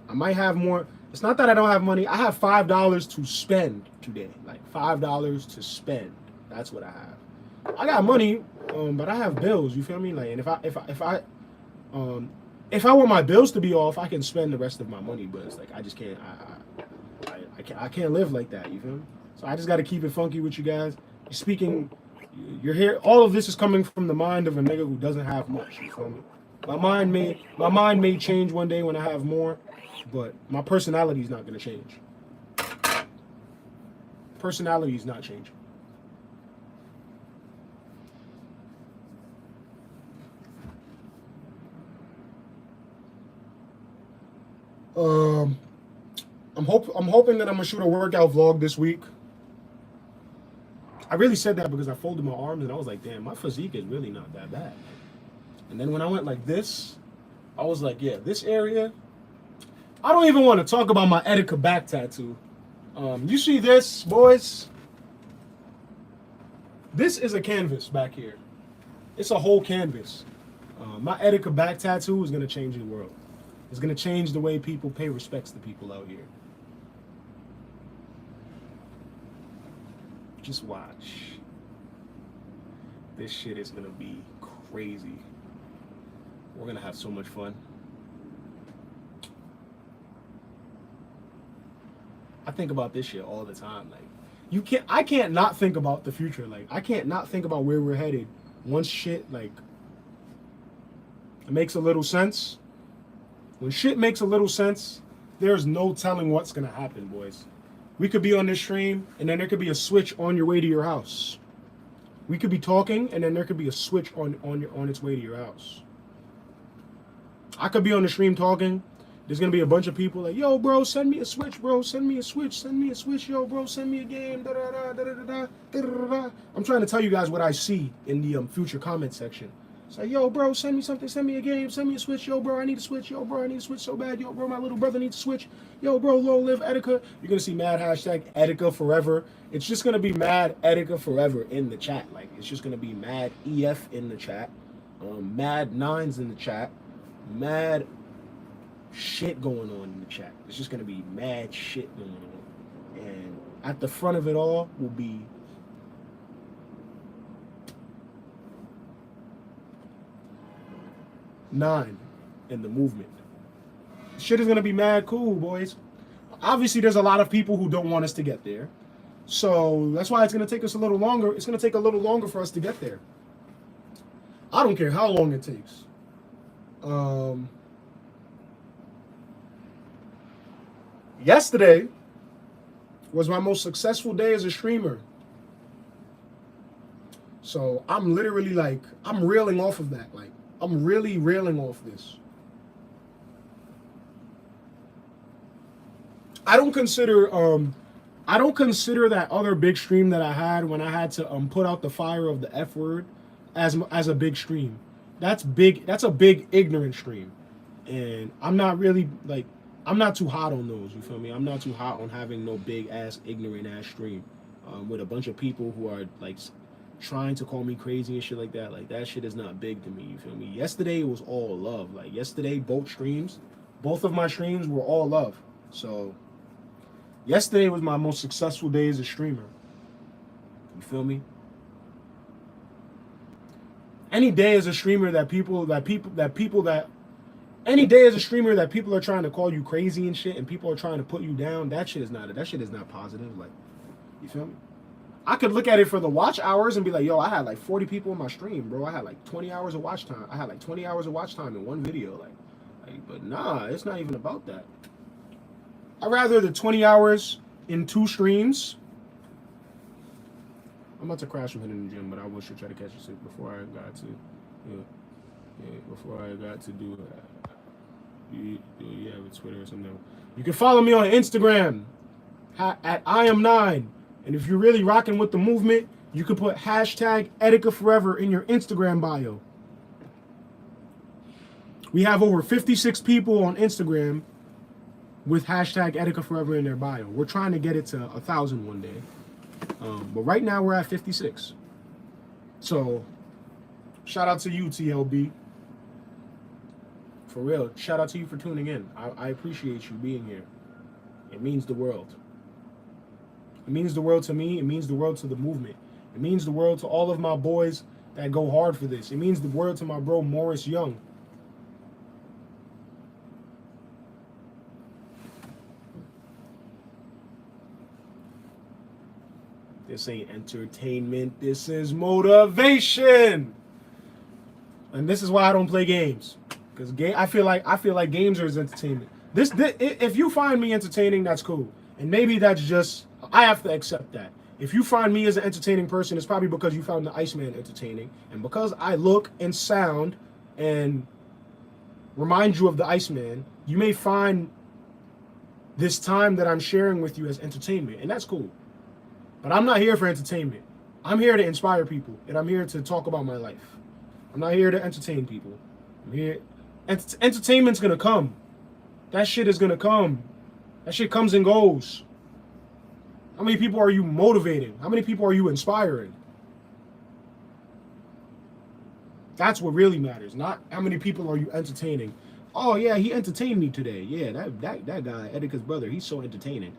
I might have more. It's not that I don't have money. I have $5 to spend today. Like $5 to spend. That's what I have. I got money, but I have bills. You feel me? Like, and if I want my bills to be off, I can spend the rest of my money. But it's like I just can't. I can't live like that. You feel me? So I just got to keep it funky with you guys. You're here. All of this is coming from the mind of a nigga who doesn't have much. You feel me? My mind may change one day when I have more, but my personality is not gonna change. Personality is not changing. I'm hoping that I'm gonna shoot a workout vlog this week. I really said that because I folded my arms and I was like, damn, my physique is really not that bad. And then when I went like this, I was like, yeah, this area. I don't even want to talk about my Etika back tattoo. You see this, boys? This is a canvas back here. It's a whole canvas. My Etika back tattoo is going to change the world. It's going to change the way people pay respects to people out here. Just watch. This shit is going to be crazy. We're going to have so much fun. I think about this shit all the time. Like, I can't not think about the future. Like, I can't not think about where we're headed. Once shit, like, it makes a little sense. When shit makes a little sense, there's no telling what's gonna happen, boys. We could be on this stream, and then there could be a switch on your way to your house. We could be talking, and then there could be a switch on its way to your house. I could be on the stream talking. There's gonna be a bunch of people like, yo, bro, send me a switch, bro. Send me a switch. Send me a switch, yo, bro. Send me a game. Da da da da da da da da. I'm trying to tell you guys what I see in the future comment section. It's like, yo, bro, send me something. Send me a game. Send me a switch, yo, bro. I need a switch, yo, bro. I need a switch so bad, yo, bro. My little brother needs a switch, yo, bro. Long live Etika. You're gonna see mad hashtag Etika forever. It's just gonna be mad Etika forever in the chat. Like, it's just gonna be mad EF in the chat, mad nines in the chat, mad shit going on in the chat. It's just gonna be mad shit going on, and at the front of it all will be nine in the movement. Shit is gonna be mad cool, boys. Obviously, there's a lot of people who don't want us to get there, so that's why it's gonna take us a little longer. It's gonna take a little longer for us to get there. I don't care how long it takes. Yesterday was my most successful day as a streamer. So I'm literally like, I'm reeling off of that. Like, I'm really reeling off this. I don't consider that other big stream that I had when I had to put out the fire of the F word as a big stream. That's big. That's a big ignorant stream, and I'm not really like, I'm not too hot on those. You feel me? I'm not too hot on having no big ass ignorant ass stream with a bunch of people who are like trying to call me crazy and shit like that. Like, that shit is not big to me. You feel me? Yesterday it was all love. Like, yesterday both of my streams were all love. So yesterday was my most successful day as a streamer. You feel me? Any day as a streamer any day as a streamer that people are trying to call you crazy and shit, and people are trying to put you down, that shit is not positive. Like, you feel me? I could look at it for the watch hours and be like, yo, I had like 40 people in my stream, bro. I had like 20 hours of watch time. I had like 20 hours of watch time in one video. Like, but nah, it's not even about that. I'd rather the 20 hours in 2 streams. I'm about to crash from hitting the gym, but I will try to catch a sip before I got to, do you have a Twitter or something. You can follow me on Instagram at iAM9iNE. And if you're really rocking with the movement, you can put hashtag Etika Forever in your Instagram bio. We have over 56 people on Instagram with hashtag Etika Forever in their bio. We're trying to get it to 1,000 one day. But right now we're at 56. So shout out to you, TLB. For real, shout out to you for tuning in. I appreciate you being here. It means the world. It means the world to me. It means the world to the movement. It means the world to all of my boys that go hard for this. It means the world to my bro Morris Young. This ain't entertainment. This is motivation. And this is why I don't play games. Because I feel like games are entertainment. If you find me entertaining, that's cool. And maybe that's just, I have to accept that. If you find me as an entertaining person, it's probably because you found the Iceman entertaining. And because I look and sound and remind you of the Iceman, you may find this time that I'm sharing with you as entertainment. And that's cool. But I'm not here for entertainment. I'm here to inspire people. And I'm here to talk about my life. I'm not here to entertain people. I'm here. Entertainment's going to come. That shit is going to come. That shit comes and goes. How many people are you motivating? How many people are you inspiring? That's what really matters. Not how many people are you entertaining. Oh yeah, he entertained me today. Yeah, that guy, Etika's brother, he's so entertaining.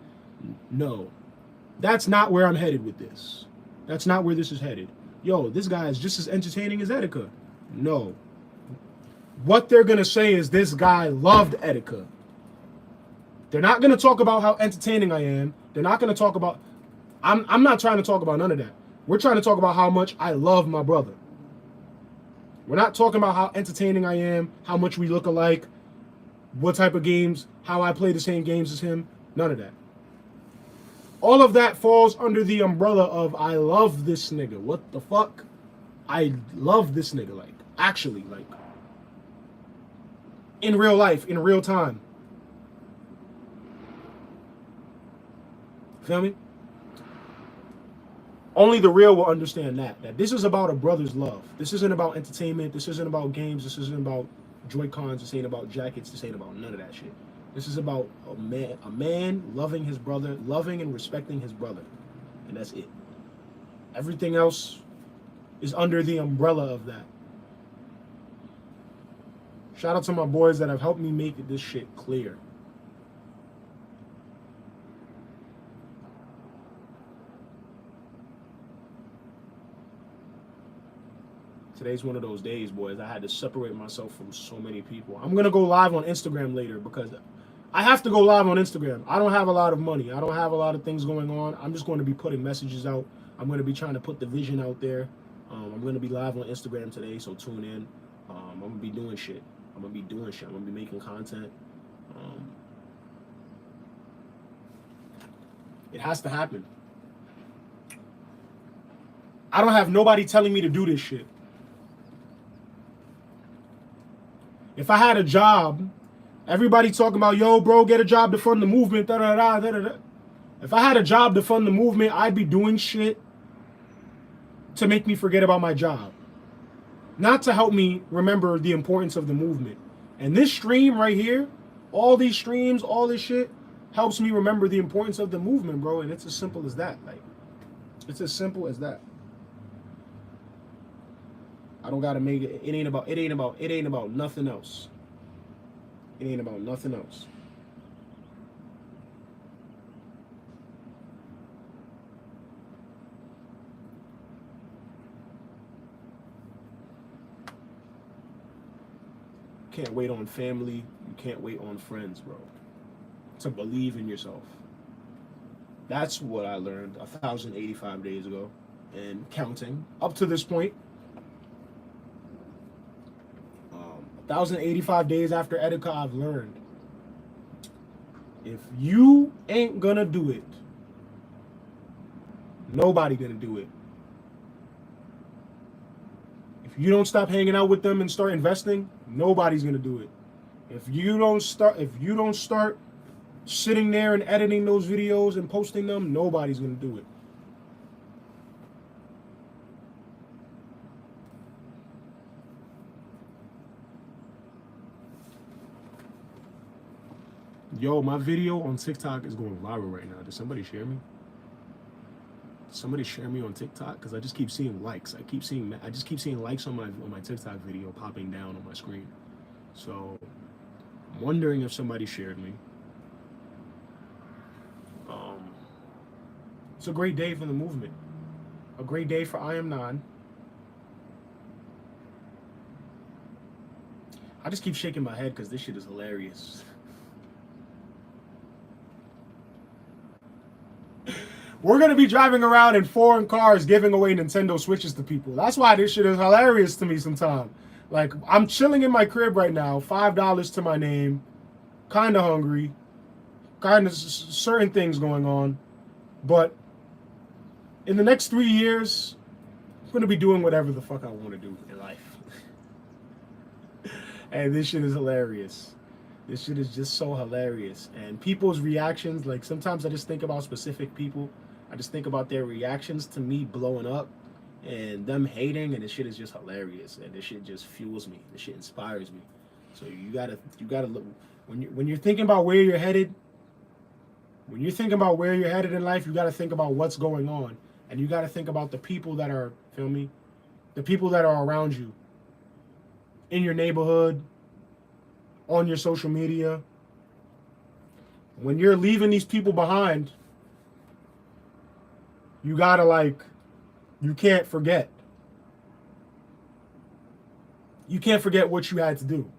No. That's not where I'm headed with this. That's not where this is headed. Yo, this guy is just as entertaining as Etika. No. What they're going to say is this guy loved Etika. They're not going to talk about how entertaining I am. They're not going to talk about... I'm not trying to talk about none of that. We're trying to talk about how much I love my brother. We're not talking about how entertaining I am, how much we look alike. what type of games, how I play the same games as him. None of that. All of that falls under the umbrella of I love this nigga. What the fuck? I love this nigga. Like, actually, like, in real life, in real time. Feel me? Only the real will understand that this is about a brother's love. This isn't about entertainment. This isn't about games. This isn't about Joy-Cons. This ain't about jackets. This ain't about none of that shit. This is about a man loving his brother, loving and respecting his brother. And that's it. Everything else is under the umbrella of that. Shout out to my boys that have helped me make this shit clear. Today's one of those days, boys. I had to separate myself from so many people. I'm going to go live on Instagram later because I have to go live on Instagram. I don't have a lot of money. I don't have a lot of things going on. I'm just going to be putting messages out. I'm going to be trying to put the vision out there. I'm going to be live on Instagram today, so tune in. I'm going to be doing shit. I'm going to be making content. It has to happen. I don't have nobody telling me to do this shit. If I had a job, everybody talking about, yo, bro, get a job to fund the movement, da-da-da, da-da-da. If I had a job to fund the movement, I'd be doing shit to make me forget about my job. Not to help me remember the importance of the movement. And this stream right here, all these streams, all this shit, helps me remember the importance of the movement, bro. And it's as simple as that. Like, it's as simple as that. I don't gotta make it. It ain't about nothing else. It ain't about nothing else. You can't wait on family. You can't wait on friends, bro. To believe in yourself. That's what I learned 1,085 days ago and counting up to this point. 1,085 days after Etika, I've learned if you ain't gonna do it, nobody gonna do it. If you don't stop hanging out with them and start investing, nobody's gonna do it. If you don't start sitting there and editing those videos and posting them, nobody's gonna do it. Yo, my video on TikTok is going viral right now. Did somebody share me? Did somebody share me on TikTok? Because I just keep seeing likes. I just keep seeing likes on my TikTok video popping down on my screen. So I'm wondering if somebody shared me. It's a great day for the movement. A great day for iAM9iNE. I just keep shaking my head because this shit is hilarious. We're going to be driving around in foreign cars giving away Nintendo Switches to people. That's why this shit is hilarious to me sometimes. Like, I'm chilling in my crib right now, $5 to my name, kind of hungry, kind of certain things going on. But in the next 3 years, I'm going to be doing whatever the fuck I want to do in life. And this shit is hilarious. This shit is just so hilarious. And people's reactions, like sometimes I just think about specific people. I just think about their reactions to me blowing up and them hating, and this shit is just hilarious. And this shit just fuels me. This shit inspires me. So you gotta look when you're thinking about where you're headed. When you're thinking about where you're headed in life, you gotta think about what's going on, and you gotta think about the people that are, feel me, the people that are around you, in your neighborhood, on your social media. When you're leaving these people behind, you gotta you can't forget. You can't forget what you had to do.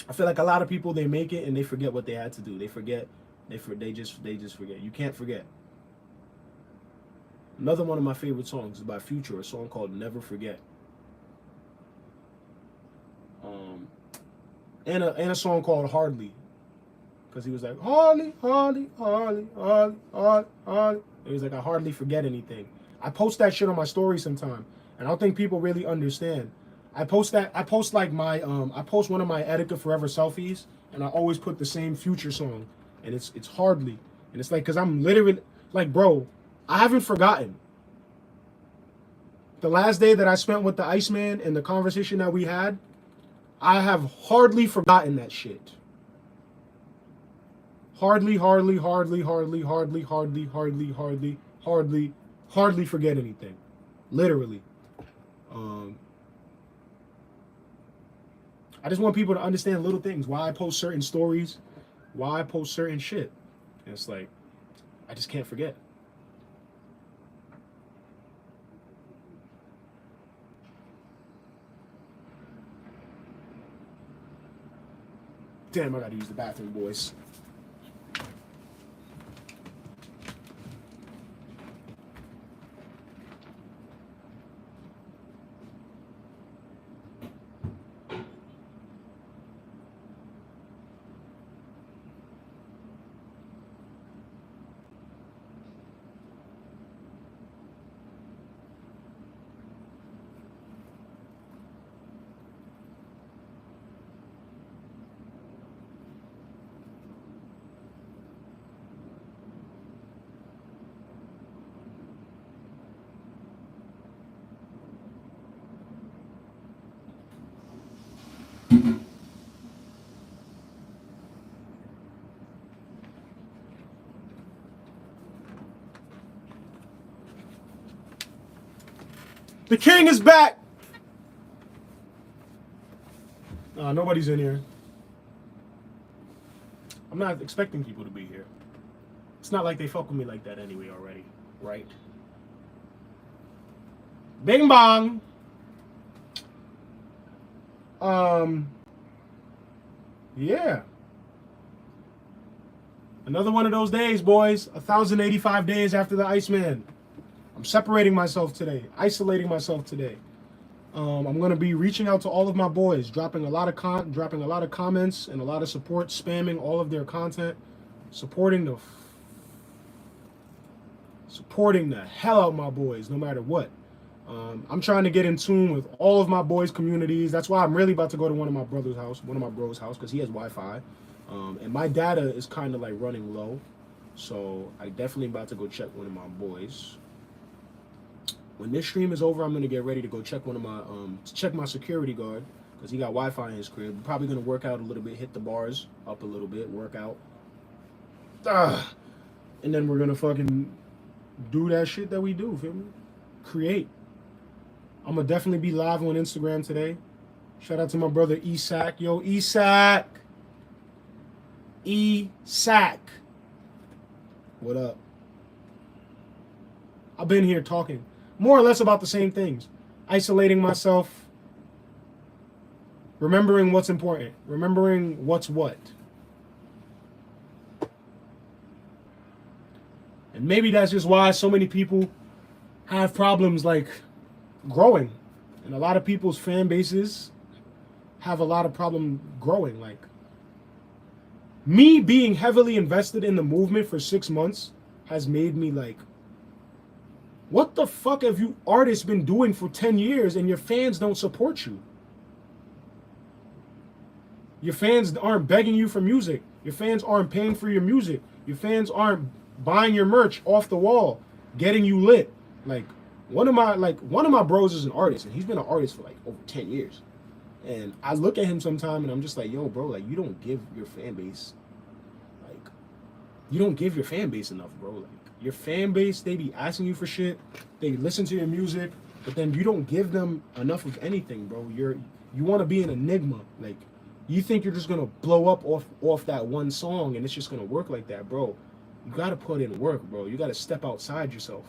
I feel like a lot of people, they make it and they forget what they had to do. They just forget. You can't forget. Another one of my favorite songs is by Future, a song called Never Forget. and a song called Hardly, because he was like Hardly, Hardly, Hardly, Hardly, Hardly, Hardly. It was like I hardly forget anything. I post that shit on my story sometime, and I don't think people really understand. I post like my I post one of my Etika Forever selfies, and I always put the same Future song, and it's Hardly, and it's like because I'm literally like, bro, I haven't forgotten. The last day that I spent with the Iceman and the conversation that we had, I have hardly forgotten that shit. Hardly, hardly, hardly, hardly, hardly, hardly, hardly, hardly, hardly, hardly forget anything. Literally. I just want people to understand little things. Why I post certain stories, why I post certain shit. And it's like, I just can't forget. Damn, I gotta use the bathroom, boys. The king is back! Nobody's in here. I'm not expecting people to be here. It's not like they fuck with me like that anyway already, right? Bing bong! Yeah. Another one of those days, boys. 1,085 days after the Iceman. I'm separating myself today, isolating myself today. I'm gonna be reaching out to all of my boys, dropping a lot of comments and a lot of support, spamming all of their content, supporting the hell out of my boys, no matter what. I'm trying to get in tune with all of my boys' communities. That's why I'm really about to go to one of my bros' house, because he has Wi-Fi, and my data is kind of like running low, so I definitely about to go check one of my boys. When this stream is over, I'm gonna get ready to go check one of my check my security guard, because he got Wi-Fi in his crib. I'm probably gonna work out a little bit, hit the bars up a little bit, work out, and then we're gonna fucking do that shit that we do. Feel me? Create. I'm gonna definitely be live on Instagram today. Shout out to my brother Isak. Yo, Isak. Isak. What up? I've been here talking more or less about the same things. Isolating myself. Remembering what's important. Remembering what's what. And maybe that's just why so many people have problems like growing. And a lot of people's fan bases have a lot of problem growing. Like me being heavily invested in the movement for 6 months has made me like, what the fuck have you artists been doing for 10 years and your fans don't support you? Your fans aren't begging you for music. Your fans aren't paying for your music. Your fans aren't buying your merch off the wall, getting you lit. Like one of my bros is an artist, and he's been an artist for like over 10 years. And I look at him sometime and I'm just like, yo, bro, like you don't give your fan base enough, bro. Like your fan base, they be asking you for shit, they listen to your music, but then you don't give them enough of anything, bro. You want to be an enigma. Like you think you're just gonna blow up off that one song and it's just gonna work like that, bro. You gotta put in work, bro. You gotta step outside yourself.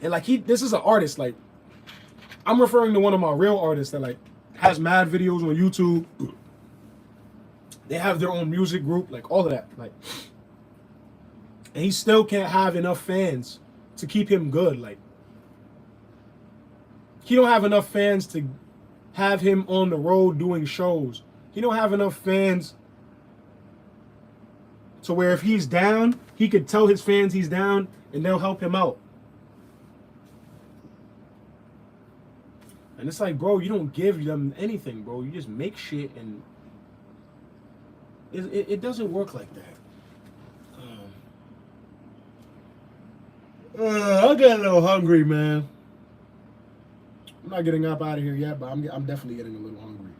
And like this is an artist, like I'm referring to one of my real artists that like has mad videos on YouTube. They have their own music group, like all of that. Like And he still can't have enough fans to keep him good. Like, he don't have enough fans to have him on the road doing shows. He don't have enough fans to where if he's down, he could tell his fans he's down and they'll help him out. And it's like, bro, you don't give them anything, bro. You just make shit, and it doesn't work like that. I get a little hungry, man. I'm not getting up out of here yet, but I'm definitely getting a little hungry.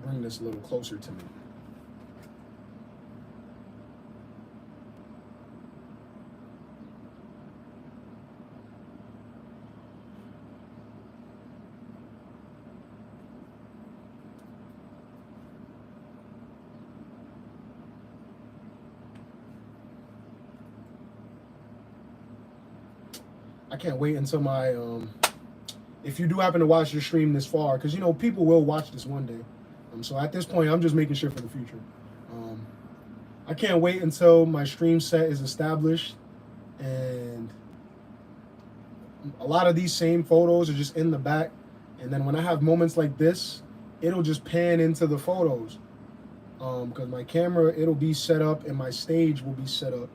Bring this a little closer to me. I can't wait until my if you do happen to watch the stream this far, because you know people will watch this one day. So at this point, I'm just making sure for the future. I can't wait until my stream set is established, and a lot of these same photos are just in the back. And then when I have moments like this, it'll just pan into the photos, because my camera, it'll be set up and my stage will be set up.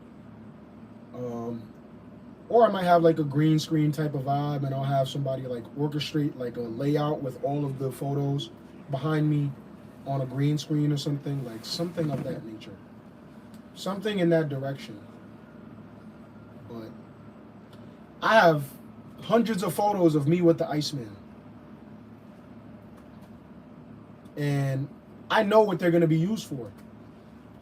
Or I might have like a green screen type of vibe, and I'll have somebody like orchestrate like a layout with all of the photos behind me on a green screen or something, like something of that nature. Something in that direction. But I have hundreds of photos of me with the Iceman. And I know what they're going to be used for.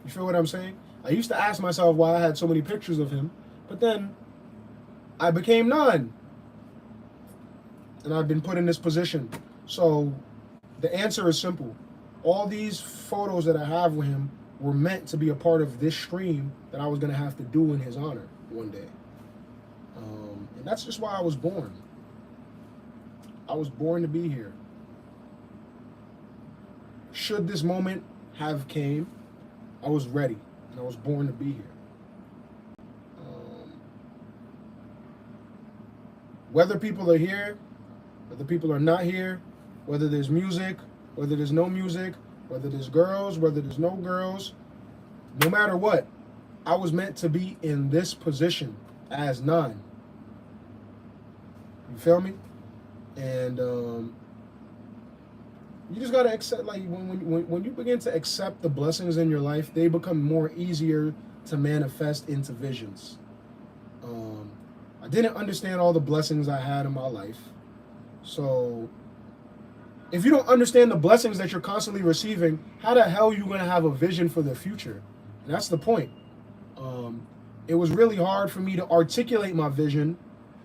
You feel what I'm saying? I used to ask myself why I had so many pictures of him, but then I became none. And I've been put in this position. So the answer is simple. All these photos that I have with him were meant to be a part of this stream that I was going to have to do in his honor one day. And that's just why I was born. I was born to be here. Should this moment have came, I was ready, and I was born to be here. Whether people are here, whether people are not here, whether there's music, whether there's no music, whether there's girls, whether there's no girls, no matter what, I was meant to be in this position as 9. You feel me? And you just gotta accept, like when you begin to accept the blessings in your life, they become more easier to manifest into visions. I didn't understand all the blessings I had in my life, so if you don't understand the blessings that you're constantly receiving, how the hell are you going to have a vision for the future? And that's the point. It was really hard for me to articulate my vision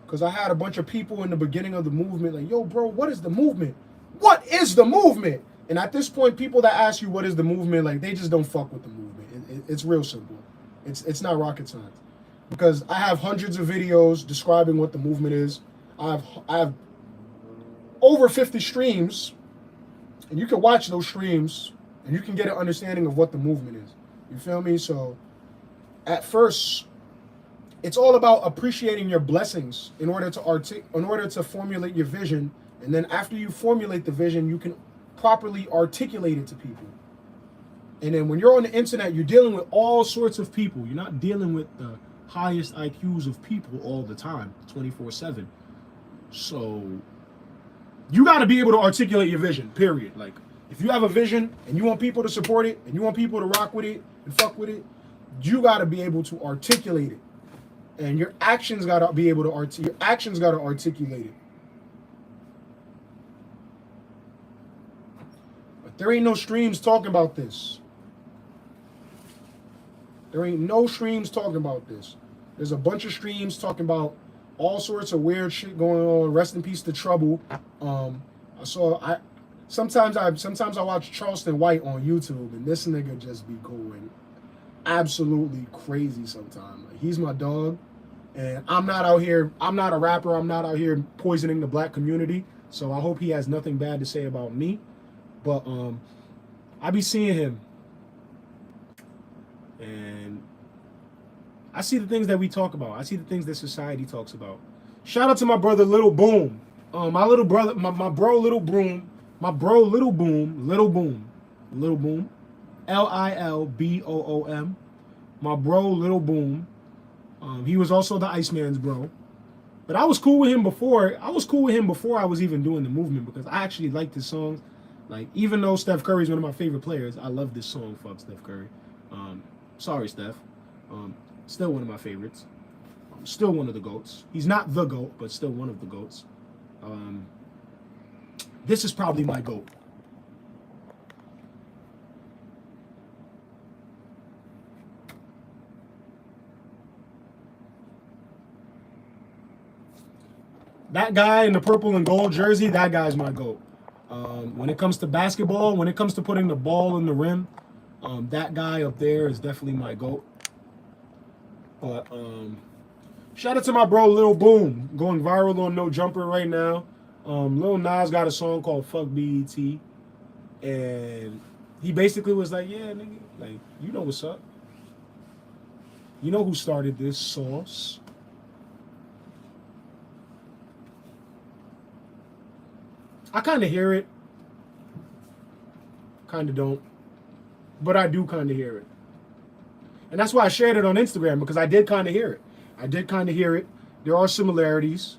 because I had a bunch of people in the beginning of the movement like, yo, bro, what is the movement? What is the movement? And at this point, people that ask you what is the movement, like, they just don't fuck with the movement. It's real simple. It's not rocket science. Because I have hundreds of videos describing what the movement is. I have over 50 streams, and you can watch those streams and you can get an understanding of what the movement is. You feel me? So at first, it's all about appreciating your blessings in order to formulate your vision. And then after you formulate the vision, you can properly articulate it to people. And then when you're on the internet, you're dealing with all sorts of people. You're not dealing with the highest IQs of people all the time, 24/7. So you got to be able to articulate your vision, period. Like, if you have a vision and you want people to support it and you want people to rock with it and fuck with it, you got to be able to articulate it. And your actions got to be able to articulate it. But there ain't no streams talking about this. There ain't no streams talking about this. There's a bunch of streams talking about all sorts of weird shit going on. Rest in peace to Trouble. I sometimes I watch Charleston White on YouTube, and this nigga just be going absolutely crazy sometimes. Like, he's my dog, and I'm not out here. I'm not a rapper. I'm not out here poisoning the black community. So I hope he has nothing bad to say about me. But I be seeing him, and I see the things that we talk about. I see the things that society talks about. Shout out to my brother Little Boom. My little brother, my bro Little Boom, Little Boom, Lilboom. My bro Little Boom. He was also the Iceman's bro. But I was cool with him before. I was even doing the movement because I actually liked his songs. Like, even though Steph Curry is one of my favorite players, I love this song, fuck Steph Curry. Sorry, Steph. Still one of my favorites. Still one of the GOATs. He's not the GOAT, but still one of the GOATs. This is probably my GOAT. That guy in the purple and gold jersey, that guy's my GOAT. When it comes to basketball, when it comes to putting the ball in the rim, that guy up there is definitely my GOAT. But shout out to my bro Lil Boom, going viral on No Jumper right now. Lil Nas got a song called Fuck BET, and he basically was like, yeah, nigga, like, you know what's up. You know who started this sauce. I kind of hear it. Kind of don't. But I do kind of hear it. And that's why I shared it on Instagram, because I did kind of hear it. There are similarities.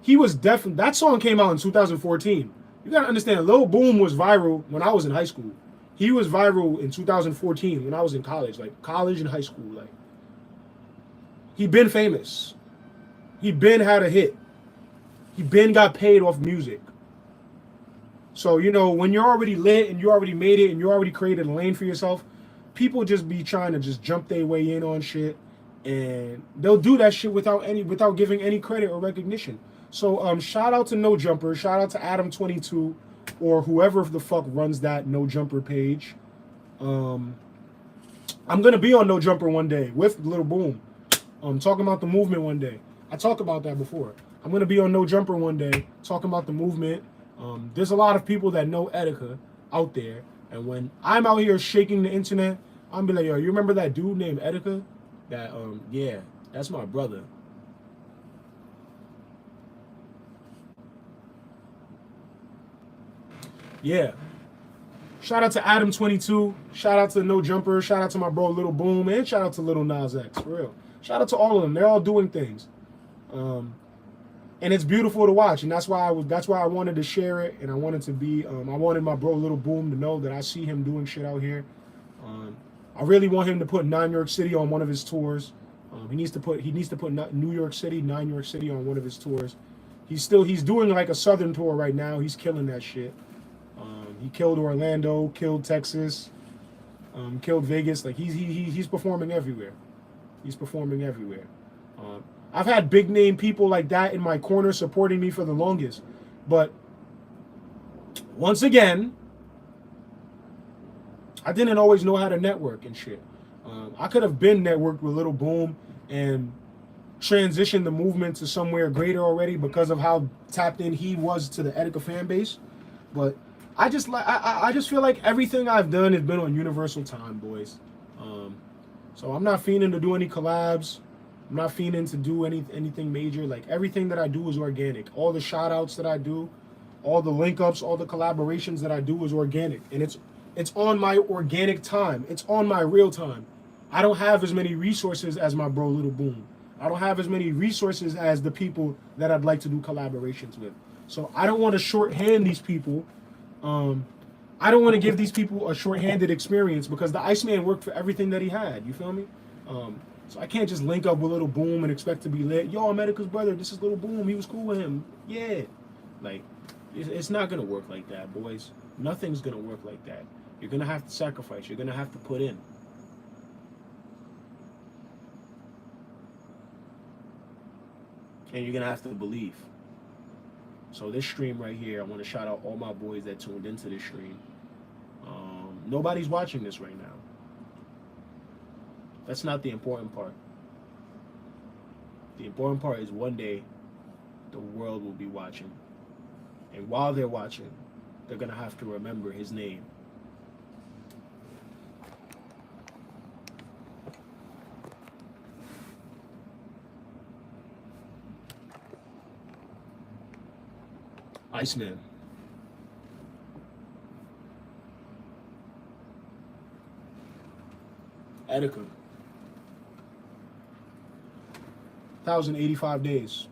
He was definitely, that song came out in 2014. You gotta understand, Lil Boom was viral when I was in high school. He was viral in 2014 when I was in college, like college and high school. Like, he been famous. He been had a hit. He been got paid off music. So, you know, when you're already lit and you already made it and you already created a lane for yourself, people just be trying to just jump their way in on shit, and they'll do that shit without giving any credit or recognition. So shout out to No Jumper, shout out to Adam22, or whoever the fuck runs that No Jumper page. I'm gonna be on No Jumper one day with Little Boom. Talking about the movement one day. I talked about that before. I'm gonna be on No Jumper one day talking about the movement. There's a lot of people that know Etika out there, and when I'm out here shaking the internet, I'm be like, yo, you remember that dude named Etika? That yeah, that's my brother. Yeah. Shout out to Adam22. Shout out to No Jumper. Shout out to my bro Little Boom, and shout out to Little Nas X, for real. Shout out to all of them. They're all doing things. And it's beautiful to watch, and that's why I wanted to share it, and I wanted to be I wanted my bro Little Boom to know that I see him doing shit out here. I really want him to put New York City on one of his tours. He needs to put New York City, New York City on one of his tours. He's doing like a southern tour right now. He's killing that shit. He killed Orlando, killed Texas, killed Vegas. Like he's performing everywhere. He's performing everywhere. I've had big name people like that in my corner supporting me for the longest. But once again, I didn't always know how to network and shit. I could have been networked with Little Boom and transitioned the movement to somewhere greater already because of how tapped in he was to the Etika fan base. But I just feel like everything I've done has been on universal time, boys. So I'm not fiending to do any collabs. I'm not fiending to do anything major. Like, everything that I do is organic. All the shout outs that I do, all the link ups, all the collaborations that I do is organic. And it's on my organic time. It's on my real time. I don't have as many resources as my bro Little Boom. I don't have as many resources as the people that I'd like to do collaborations with. So I don't want to shorthand these people. I don't want to give these people a shorthanded experience because the Iceman worked for everything that he had. You feel me? So I can't just link up with Little Boom and expect to be lit. Yo, I'm Etika's brother. This is Little Boom. He was cool with him. Yeah. Like, it's not going to work like that, boys. Nothing's going to work like that. You're going to have to sacrifice. You're going to have to put in. and you're gonna have to believe. So this stream right here, I want to shout out all my boys that tuned into this stream. Nobody's watching this right now. That's not the important part. The important part is one day the world will be watching. And while they're watching, they're going to have to remember his name. Iceman. Etika. 1,085 days.